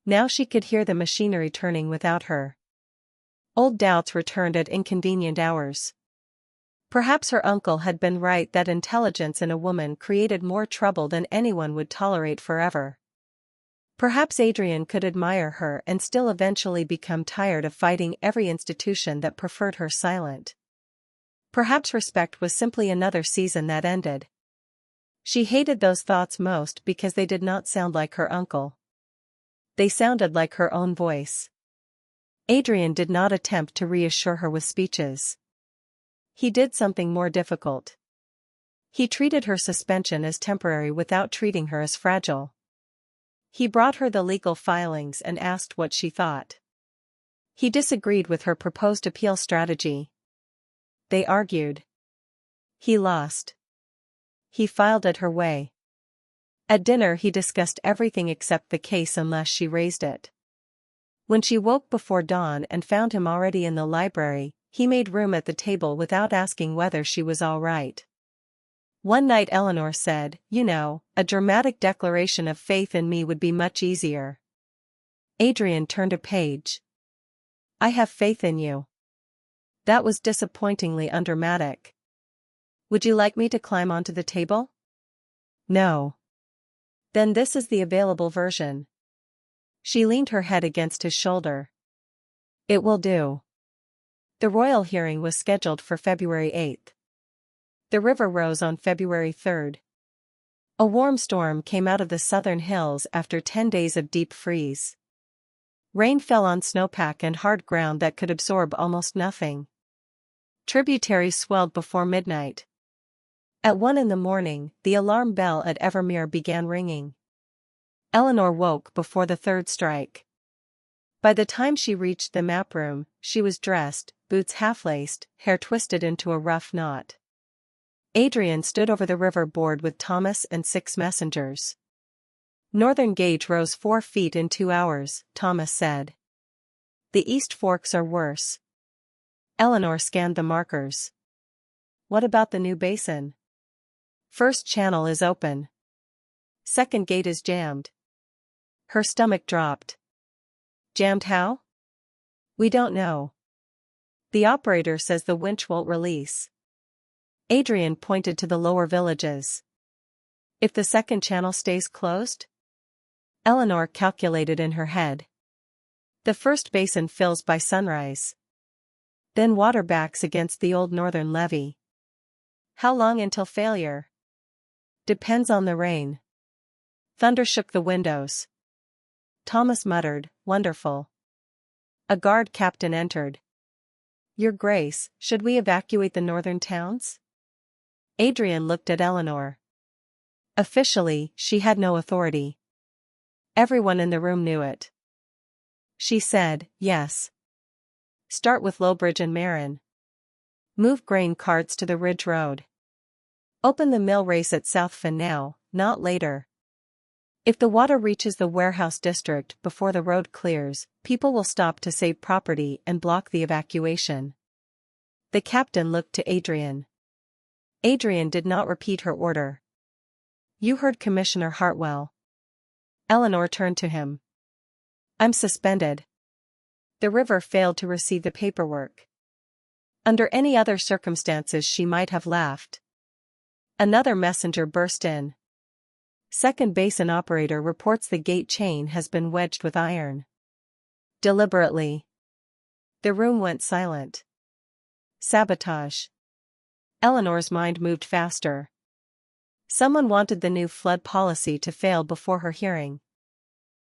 Now she could hear the machinery turning without her. Old doubts returned at inconvenient hours. Perhaps her uncle had been right that intelligence in a woman created more trouble than anyone would tolerate forever. Perhaps Adrian could admire her and still eventually become tired of fighting every institution that preferred her silent. Perhaps respect was simply another season that ended. She hated those thoughts most because they did not sound like her uncle. They sounded like her own voice. Adrian did not attempt to reassure her with speeches. He did something more difficult. He treated her suspension as temporary without treating her as fragile. He brought her the legal filings and asked what she thought. He disagreed with her proposed appeal strategy. They argued. He lost. He filed it her way. At dinner he discussed everything except the case unless she raised it. When she woke before dawn and found him already in the library, he made room at the table without asking whether she was all right. One night Eleanor said, "You know, a dramatic declaration of faith in me would be much easier." Adrian turned a page. "I have faith in you." That was disappointingly undramatic. "Would you like me to climb onto the table?" "No." "Then this is the available version." She leaned her head against his shoulder. "It will do." The royal hearing was scheduled for February 8. The river rose on February 3. A warm storm came out of the southern hills after 10 days of deep freeze. Rain fell on snowpack and hard ground that could absorb almost nothing. Tributaries swelled before midnight. At 1 in the morning, the alarm bell at Evermere began ringing. Eleanor woke before the 3rd strike. By the time she reached the map room, she was dressed, boots half-laced, hair twisted into a rough knot. Adrian stood over the river board with Thomas and 6 messengers. Northern gauge rose 4 feet in 2 hours, Thomas said. The east forks are worse. Eleanor scanned the markers. What about the new basin? First channel is open. Second gate is jammed. Her stomach dropped. Jammed how? We don't know. The operator says the winch won't release. Adrian pointed to the lower villages. If the second channel stays closed? Eleanor calculated in her head. The first basin fills by sunrise. Then water backs against the old northern levee. How long until failure? Depends on the rain. Thunder shook the windows. Thomas muttered, "Wonderful." A guard captain entered. "Your Grace, should we evacuate the northern towns?" Adrian looked at Eleanor. Officially, she had no authority. Everyone in the room knew it. She said, yes. Start with Lowbridge and Marin. Move grain carts to the Ridge Road. Open the mill race at Southfen now, not later. If the water reaches the warehouse district before the road clears, people will stop to save property and block the evacuation. The captain looked to Adrian. Adrian did not repeat her order. You heard Commissioner Hartwell. Eleanor turned to him. I'm suspended. The river failed to receive the paperwork. Under any other circumstances she might have laughed. Another messenger burst in. Second basin operator reports the gate chain has been wedged with iron. Deliberately. The room went silent. Sabotage. Eleanor's mind moved faster. Someone wanted the new flood policy to fail before her hearing.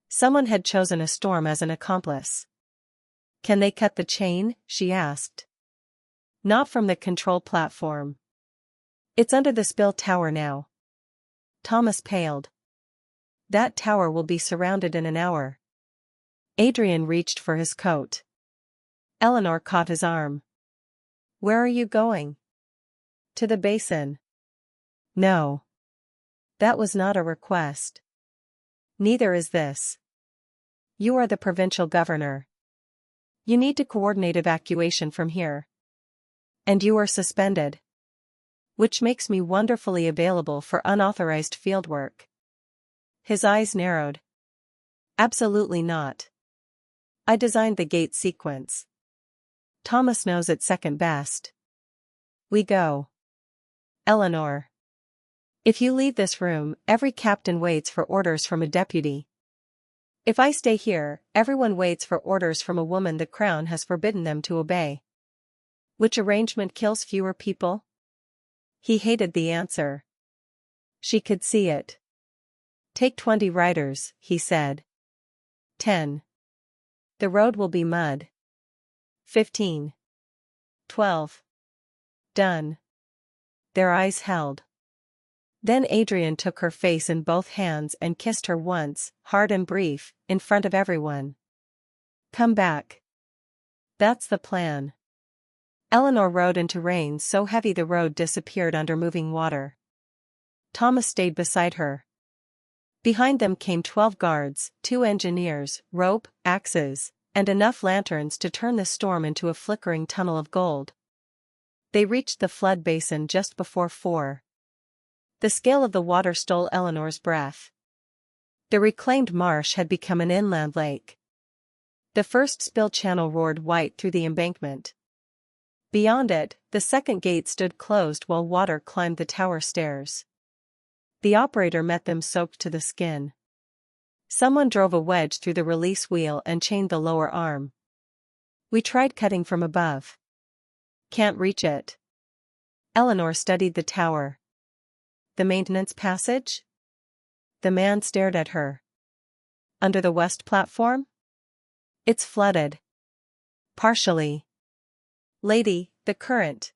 Someone had chosen a storm as an accomplice. Can they cut the chain? She asked. Not from the control platform. It's under the spill tower now. Thomas paled. That tower will be surrounded in an hour. Adrian reached for his coat. Eleanor caught his arm. Where are you going? To the basin. No. That was not a request. Neither is this. You are the provincial governor. You need to coordinate evacuation from here. And you are suspended. Which makes me wonderfully available for unauthorized fieldwork. His eyes narrowed. Absolutely not. I designed the gate sequence. Thomas knows it second best. We go. Eleanor. If you leave this room, every captain waits for orders from a deputy. If I stay here, everyone waits for orders from a woman the Crown has forbidden them to obey. Which arrangement kills fewer people? He hated the answer. She could see it. Take 20 riders, he said. 10. The road will be mud. 15. 12. Done. Their eyes held. Then Adrian took her face in both hands and kissed her once, hard and brief, in front of everyone. Come back. That's the plan. Eleanor rode into rain so heavy the road disappeared under moving water. Thomas stayed beside her. Behind them came 12 guards, 2 engineers, rope, axes, and enough lanterns to turn the storm into a flickering tunnel of gold. They reached the flood basin just before 4. The scale of the water stole Eleanor's breath. The reclaimed marsh had become an inland lake. The first spill channel roared white through the embankment. Beyond it, the second gate stood closed while water climbed the tower stairs. The operator met them soaked to the skin. Someone drove a wedge through the release wheel and chained the lower arm. We tried cutting from above. Can't reach it. Eleanor studied the tower. The maintenance passage? The man stared at her. Under the west platform? It's flooded. Partially. Lady, the current.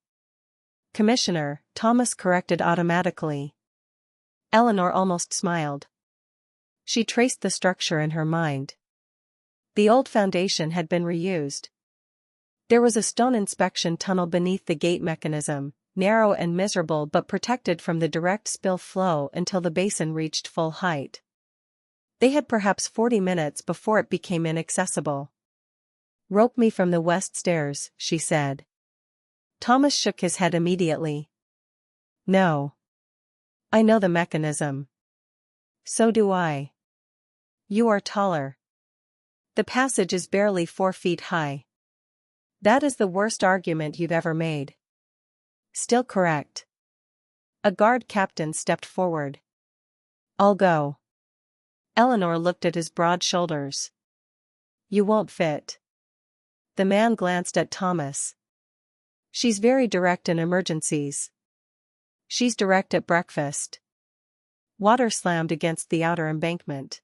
Commissioner, Thomas corrected automatically. Eleanor almost smiled. She traced the structure in her mind. The old foundation had been reused. There was a stone inspection tunnel beneath the gate mechanism, narrow and miserable but protected from the direct spill flow until the basin reached full height. They had perhaps 40 minutes before it became inaccessible. Rope me from the west stairs, she said. Thomas shook his head immediately. No. I know the mechanism. So do I. You are taller. The passage is barely 4 feet high. That is the worst argument you've ever made. Still correct. A guard captain stepped forward. I'll go. Eleanor looked at his broad shoulders. You won't fit. The man glanced at Thomas. She's very direct in emergencies. She's direct at breakfast. Water slammed against the outer embankment.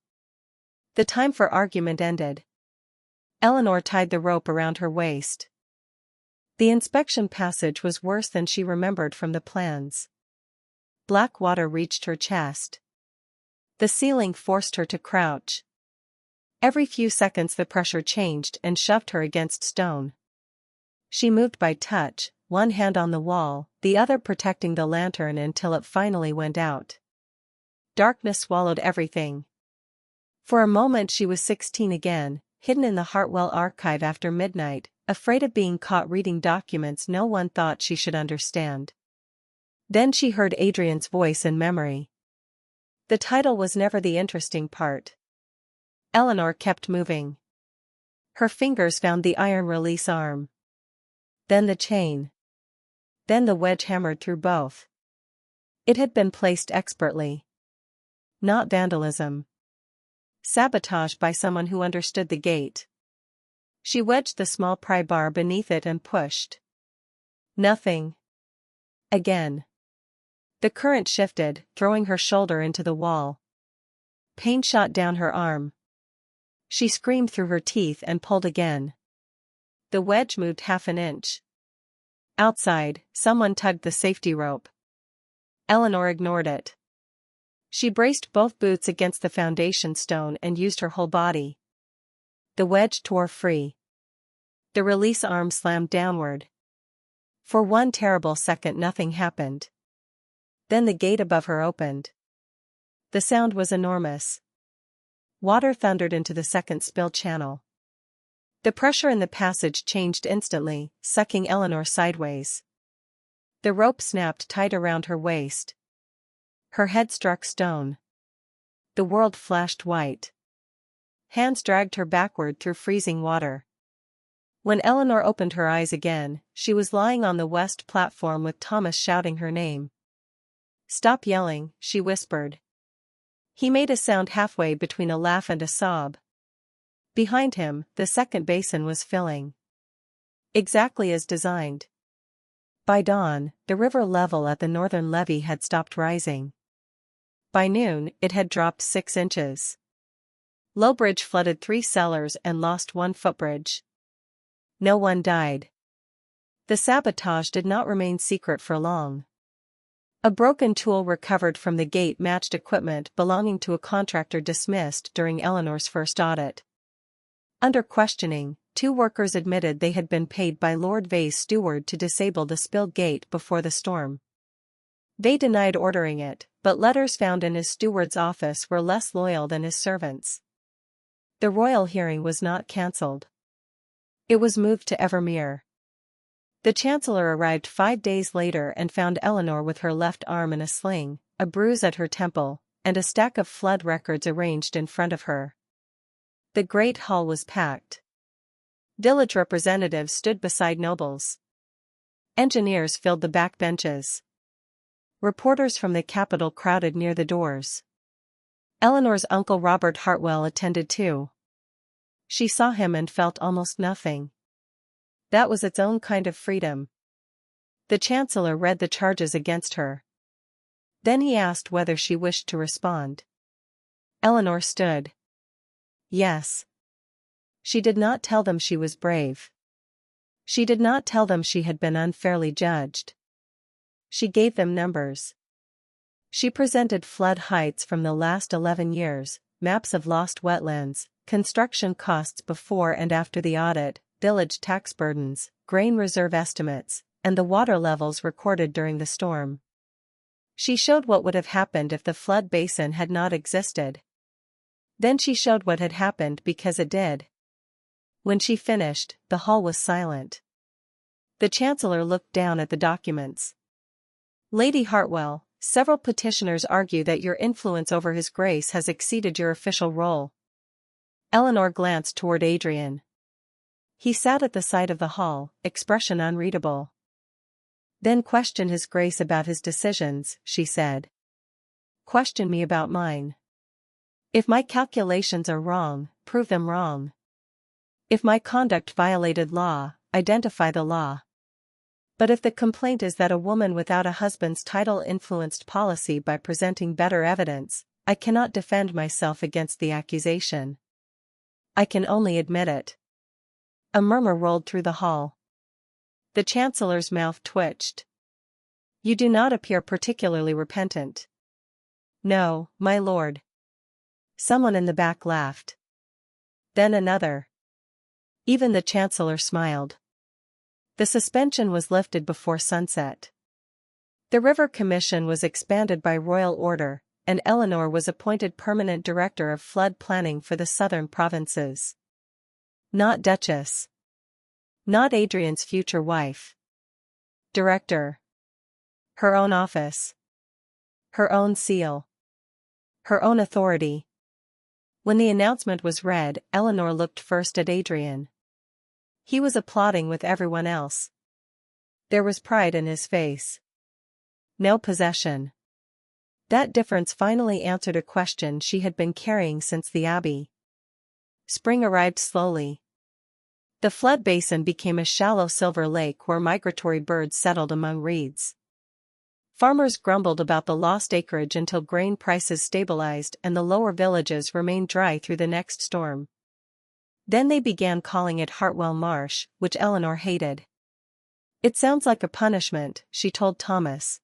The time for argument ended. Eleanor tied the rope around her waist. The inspection passage was worse than she remembered from the plans. Black water reached her chest. The ceiling forced her to crouch. Every few seconds the pressure changed and shoved her against stone. She moved by touch, one hand on the wall, the other protecting the lantern until it finally went out. Darkness swallowed everything. For a moment she was 16 again, hidden in the Hartwell archive after midnight, afraid of being caught reading documents no one thought she should understand. Then she heard Adrian's voice in memory. The title was never the interesting part. Eleanor kept moving. Her fingers found the iron release arm. Then the chain. Then the wedge hammered through both. It had been placed expertly. Not vandalism. Sabotage by someone who understood the gate. She wedged the small pry bar beneath it and pushed. Nothing. Again. The current shifted, throwing her shoulder into the wall. Pain shot down her arm. She screamed through her teeth and pulled again. The wedge moved half an inch. Outside, someone tugged the safety rope. Eleanor ignored it. She braced both boots against the foundation stone and used her whole body. The wedge tore free. The release arm slammed downward. For one terrible second nothing happened. Then the gate above her opened. The sound was enormous. Water thundered into the second spill channel. The pressure in the passage changed instantly, sucking Eleanor sideways. The rope snapped tight around her waist. Her head struck stone. The world flashed white. Hands dragged her backward through freezing water. When Eleanor opened her eyes again, she was lying on the west platform with Thomas shouting her name. "Stop yelling," she whispered. He made a sound halfway between a laugh and a sob. Behind him, the second basin was filling. Exactly as designed. By dawn, the river level at the northern levee had stopped rising. By noon, it had dropped 6 inches. Lowbridge flooded 3 cellars and lost 1 footbridge. No one died. The sabotage did not remain secret for long. A broken tool recovered from the gate matched equipment belonging to a contractor dismissed during Eleanor's first audit. Under questioning, 2 workers admitted they had been paid by Lord Vay's steward to disable the spilled gate before the storm. They denied ordering it, but letters found in his steward's office were less loyal than his servants. The royal hearing was not cancelled. It was moved to Evermere. The Chancellor arrived 5 days later and found Eleanor with her left arm in a sling, a bruise at her temple, and a stack of flood records arranged in front of her. The great hall was packed. Village representatives stood beside nobles. Engineers filled the back benches. Reporters from the capital crowded near the doors. Eleanor's uncle Robert Hartwell attended too. She saw him and felt almost nothing. That was its own kind of freedom. The Chancellor read the charges against her. Then he asked whether she wished to respond. Eleanor stood. Yes. She did not tell them she was brave. She did not tell them she had been unfairly judged. She gave them numbers. She presented flood heights from the last 11 years, maps of lost wetlands, construction costs before and after the audit, village tax burdens, grain reserve estimates, and the water levels recorded during the storm. She showed what would have happened if the flood basin had not existed. Then she showed what had happened because it did. When she finished, the hall was silent. The Chancellor looked down at the documents. "Lady Hartwell, several petitioners argue that your influence over His Grace has exceeded your official role." Eleanor glanced toward Adrian. He sat at the side of the hall, expression unreadable. "Then question His Grace about his decisions," she said. "Question me about mine. If my calculations are wrong, prove them wrong. If my conduct violated law, identify the law. But if the complaint is that a woman without a husband's title influenced policy by presenting better evidence, I cannot defend myself against the accusation. I can only admit it." A murmur rolled through the hall. The Chancellor's mouth twitched. You do not appear particularly repentant. No, my lord. Someone in the back laughed. Then another. Even the chancellor smiled. The suspension was lifted before sunset. The River Commission was expanded by royal order, and Eleanor was appointed permanent director of flood planning for the southern provinces. Not Duchess. Not Adrian's future wife. Director. Her own office. Her own seal. Her own authority. When the announcement was read, Eleanor looked first at Adrian. He was applauding with everyone else. There was pride in his face. No possession. That difference finally answered a question she had been carrying since the Abbey. Spring arrived slowly. The flood basin became a shallow silver lake where migratory birds settled among reeds. Farmers grumbled about the lost acreage until grain prices stabilized and the lower villages remained dry through the next storm. Then they began calling it Hartwell Marsh, which Eleanor hated. It sounds like a punishment, she told Thomas.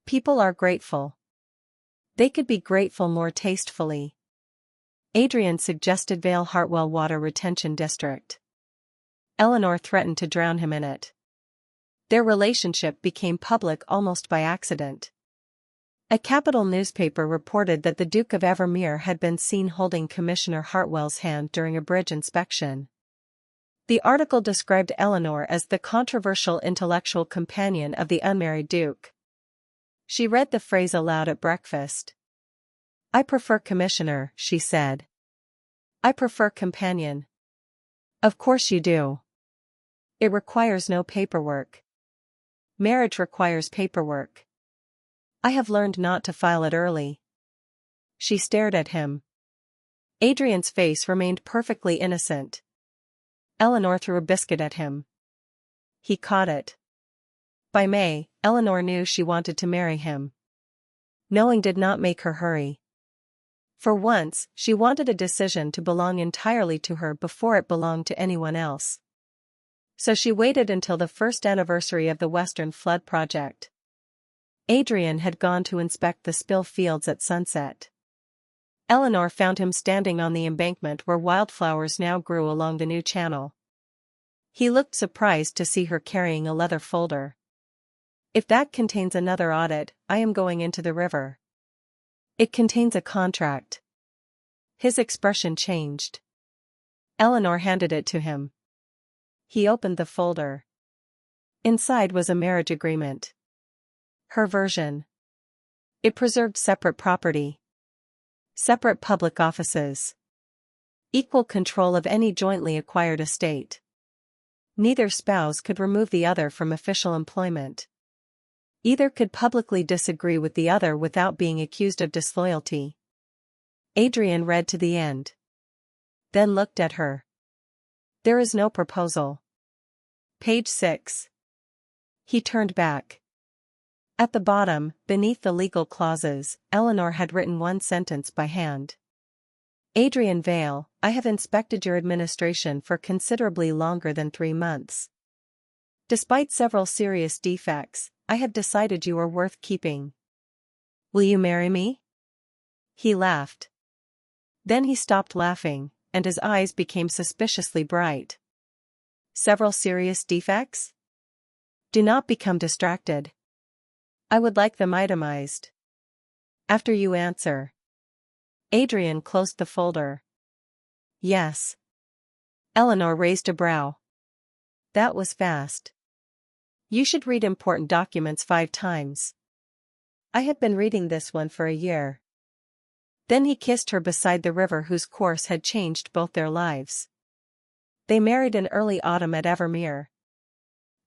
People are grateful. They could be grateful more tastefully. Adrian suggested Vale Hartwell Water Retention District. Eleanor threatened to drown him in it. Their relationship became public almost by accident. A capital newspaper reported that the Duke of Evermere had been seen holding Commissioner Hartwell's hand during a bridge inspection. The article described Eleanor as the controversial intellectual companion of the unmarried Duke. She read the phrase aloud at breakfast. I prefer commissioner, she said. I prefer companion. Of course you do. It requires no paperwork. Marriage requires paperwork. I have learned not to file it early. She stared at him. Adrian's face remained perfectly innocent. Eleanor threw a biscuit at him. He caught it. By May, Eleanor knew she wanted to marry him. Knowing did not make her hurry. For once, she wanted a decision to belong entirely to her before it belonged to anyone else. So she waited until the first anniversary of the Western Flood Project. Adrian had gone to inspect the spill fields at sunset. Eleanor found him standing on the embankment where wildflowers now grew along the new channel. He looked surprised to see her carrying a leather folder. If that contains another audit, I am going into the river. It contains a contract. His expression changed. Eleanor handed it to him. He opened the folder. Inside was a marriage agreement. Her version. It preserved separate property. Separate public offices. Equal control of any jointly acquired estate. Neither spouse could remove the other from official employment. Either could publicly disagree with the other without being accused of disloyalty. Adrian read to the end. Then looked at her. There is no proposal. Page 6. He turned back. At the bottom, beneath the legal clauses, Eleanor had written one sentence by hand. Adrian Vale, I have inspected your administration for considerably longer than 3 months. Despite several serious defects, I have decided you are worth keeping. Will you marry me? He laughed. Then he stopped laughing, and his eyes became suspiciously bright. Several serious defects? Do not become distracted. I would like them itemized. After you answer. Adrian closed the folder. Yes. Eleanor raised a brow. That was fast. You should read important documents 5 times. I have been reading this one for a year. Then he kissed her beside the river whose course had changed both their lives. They married in early autumn at Evermere.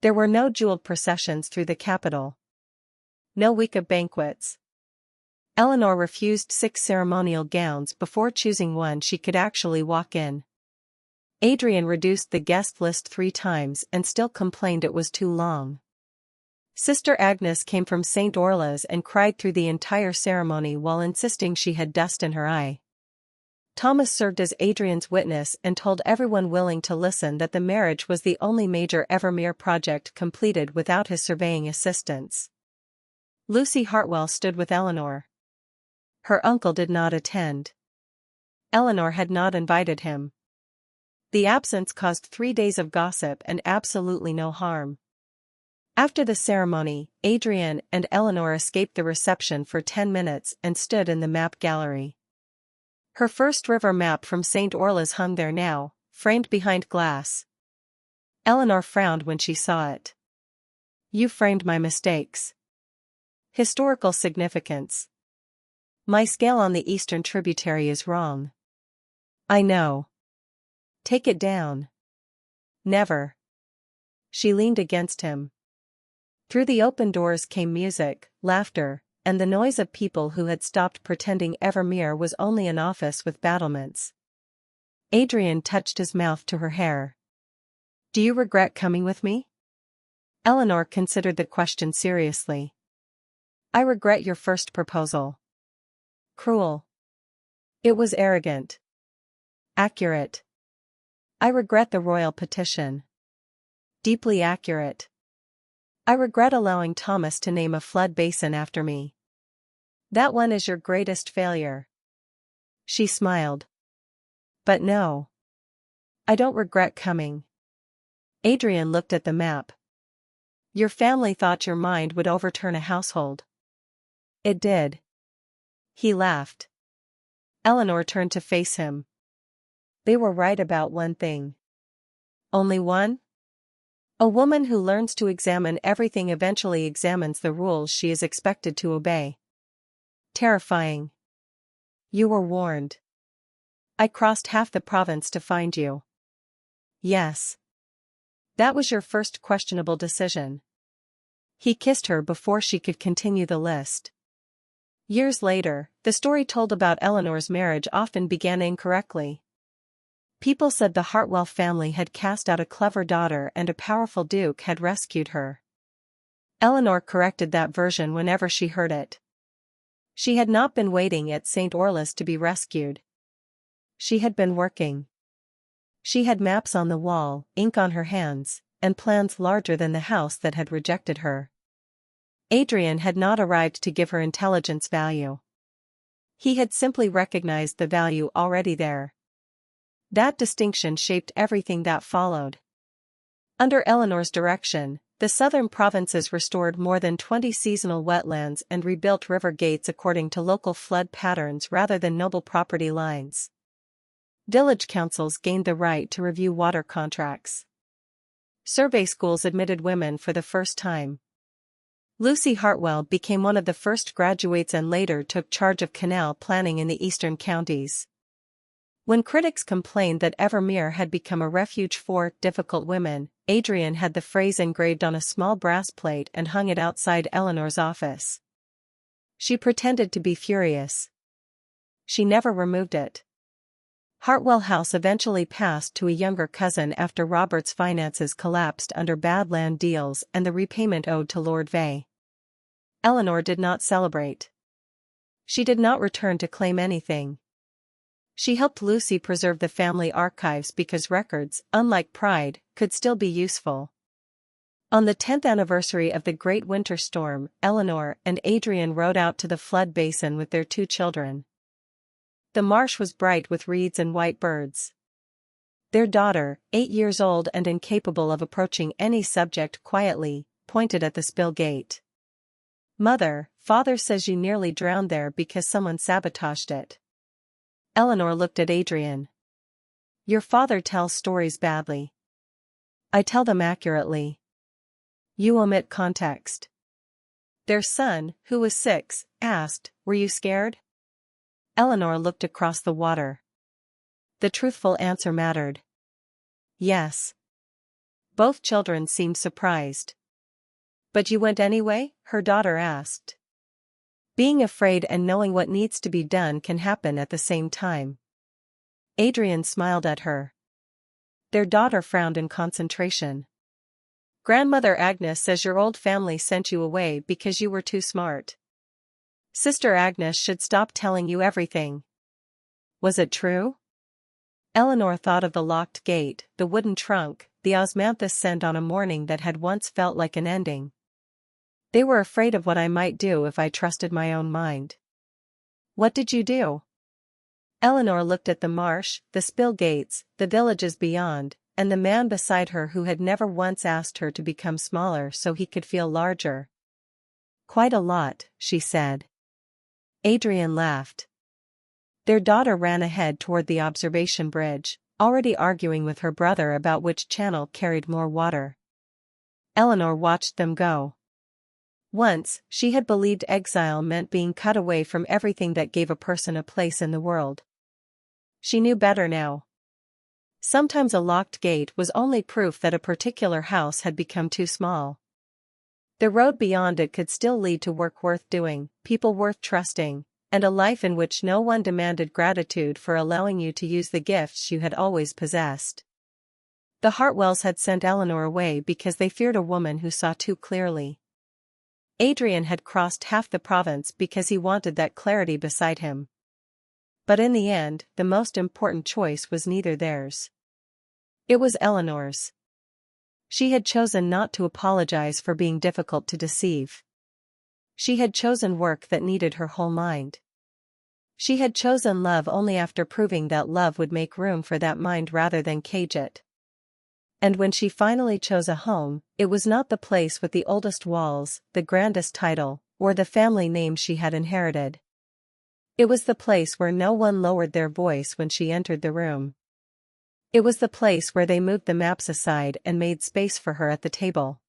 There were no jeweled processions through the capital. No week of banquets. Eleanor refused 6 ceremonial gowns before choosing one she could actually walk in. Adrian reduced the guest list 3 times and still complained it was too long. Sister Agnes came from St. Orla's and cried through the entire ceremony while insisting she had dust in her eye. Thomas served as Adrian's witness and told everyone willing to listen that the marriage was the only major Evermere project completed without his surveying assistance. Lucy Hartwell stood with Eleanor. Her uncle did not attend. Eleanor had not invited him. The absence caused 3 days of gossip and absolutely no harm. After the ceremony, Adrian and Eleanor escaped the reception for 10 minutes and stood in the map gallery. Her first river map from St. Orla's hung there now, framed behind glass. Eleanor frowned when she saw it. "You framed my mistakes. Historical significance. My scale on the eastern tributary is wrong." "I know. Take it down." "Never." She leaned against him. Through the open doors came music, laughter, and the noise of people who had stopped pretending Evermere was only an office with battlements. Adrian touched his mouth to her hair. "Do you regret coming with me?" Eleanor considered the question seriously. "I regret your first proposal." Cruel. It was arrogant. Accurate. "I regret the royal petition." Deeply accurate. "I regret allowing Thomas to name a flood basin after me." "That one is your greatest failure." She smiled. "But no. I don't regret coming." Adrian looked at the map. "Your family thought your mind would overturn a household." "It did." He laughed. Eleanor turned to face him. "They were right about one thing." "Only one?" "A woman who learns to examine everything eventually examines the rules she is expected to obey." Terrifying. "You were warned." "I crossed half the province to find you." "Yes. That was your first questionable decision." He kissed her before she could continue the list. Years later, the story told about Eleanor's marriage often began incorrectly. People said the Hartwell family had cast out a clever daughter and a powerful duke had rescued her. Eleanor corrected that version whenever she heard it. She had not been waiting at St. Orla's to be rescued. She had been working. She had maps on the wall, ink on her hands, and plans larger than the house that had rejected her. Adrian had not arrived to give her intelligence value. He had simply recognized the value already there. That distinction shaped everything that followed. Under Eleanor's direction, the southern provinces restored more than 20 seasonal wetlands and rebuilt river gates according to local flood patterns rather than noble property lines. Village councils gained the right to review water contracts. Survey schools admitted women for the first time. Lucy Hartwell became one of the first graduates and later took charge of canal planning in the eastern counties. When critics complained that Evermere had become a refuge for difficult women, Adrian had the phrase engraved on a small brass plate and hung it outside Eleanor's office. She pretended to be furious. She never removed it. Hartwell House eventually passed to a younger cousin after Robert's finances collapsed under bad land deals and the repayment owed to Lord Vay. Eleanor did not celebrate. She did not return to claim anything. She helped Lucy preserve the family archives because records, unlike pride, could still be useful. On the 10th anniversary of the Great Winter Storm, Eleanor and Adrian rode out to the flood basin with their 2 children. The marsh was bright with reeds and white birds. Their daughter, 8 years old and incapable of approaching any subject quietly, pointed at the spill gate. "Mother, Father says you nearly drowned there because someone sabotaged it." Eleanor looked at Adrian. "Your father tells stories badly." "I tell them accurately." "You omit context." Their son, who was 6, asked, "Were you scared?" Eleanor looked across the water. The truthful answer mattered. "Yes." Both children seemed surprised. "But you went anyway?" her daughter asked. Being afraid and knowing what needs to be done can happen at the same time. Adrian smiled at her. Their daughter frowned in concentration. "Grandmother Agnes says your old family sent you away because you were too smart. Sister Agnes should stop telling you everything." Was it true? Eleanor thought of the locked gate, the wooden trunk, the osmanthus scent on a morning that had once felt like an ending. They were afraid of what I might do if I trusted my own mind. What did you do? Eleanor looked at the marsh, the Spill gates, the villages beyond, and the man beside her who had never once asked her to become smaller so he could feel larger. Quite a lot, she said. Adrian laughed. Their daughter ran ahead toward the observation bridge, already arguing with her brother about which channel carried more water. Eleanor watched them go. Once, she had believed exile meant being cut away from everything that gave a person a place in the world. She knew better now. Sometimes a locked gate was only proof that a particular house had become too small. The road beyond it could still lead to work worth doing, people worth trusting, and a life in which no one demanded gratitude for allowing you to use the gifts you had always possessed. The Hartwells had sent Eleanor away because they feared a woman who saw too clearly. Adrian had crossed half the province because he wanted that clarity beside him. But in the end, the most important choice was neither theirs. It was Eleanor's. She had chosen not to apologize for being difficult to deceive. She had chosen work that needed her whole mind. She had chosen love only after proving that love would make room for that mind rather than cage it. And when she finally chose a home, it was not the place with the oldest walls, the grandest title, or the family name she had inherited. It was the place where no one lowered their voice when she entered the room. It was the place where they moved the maps aside and made space for her at the table.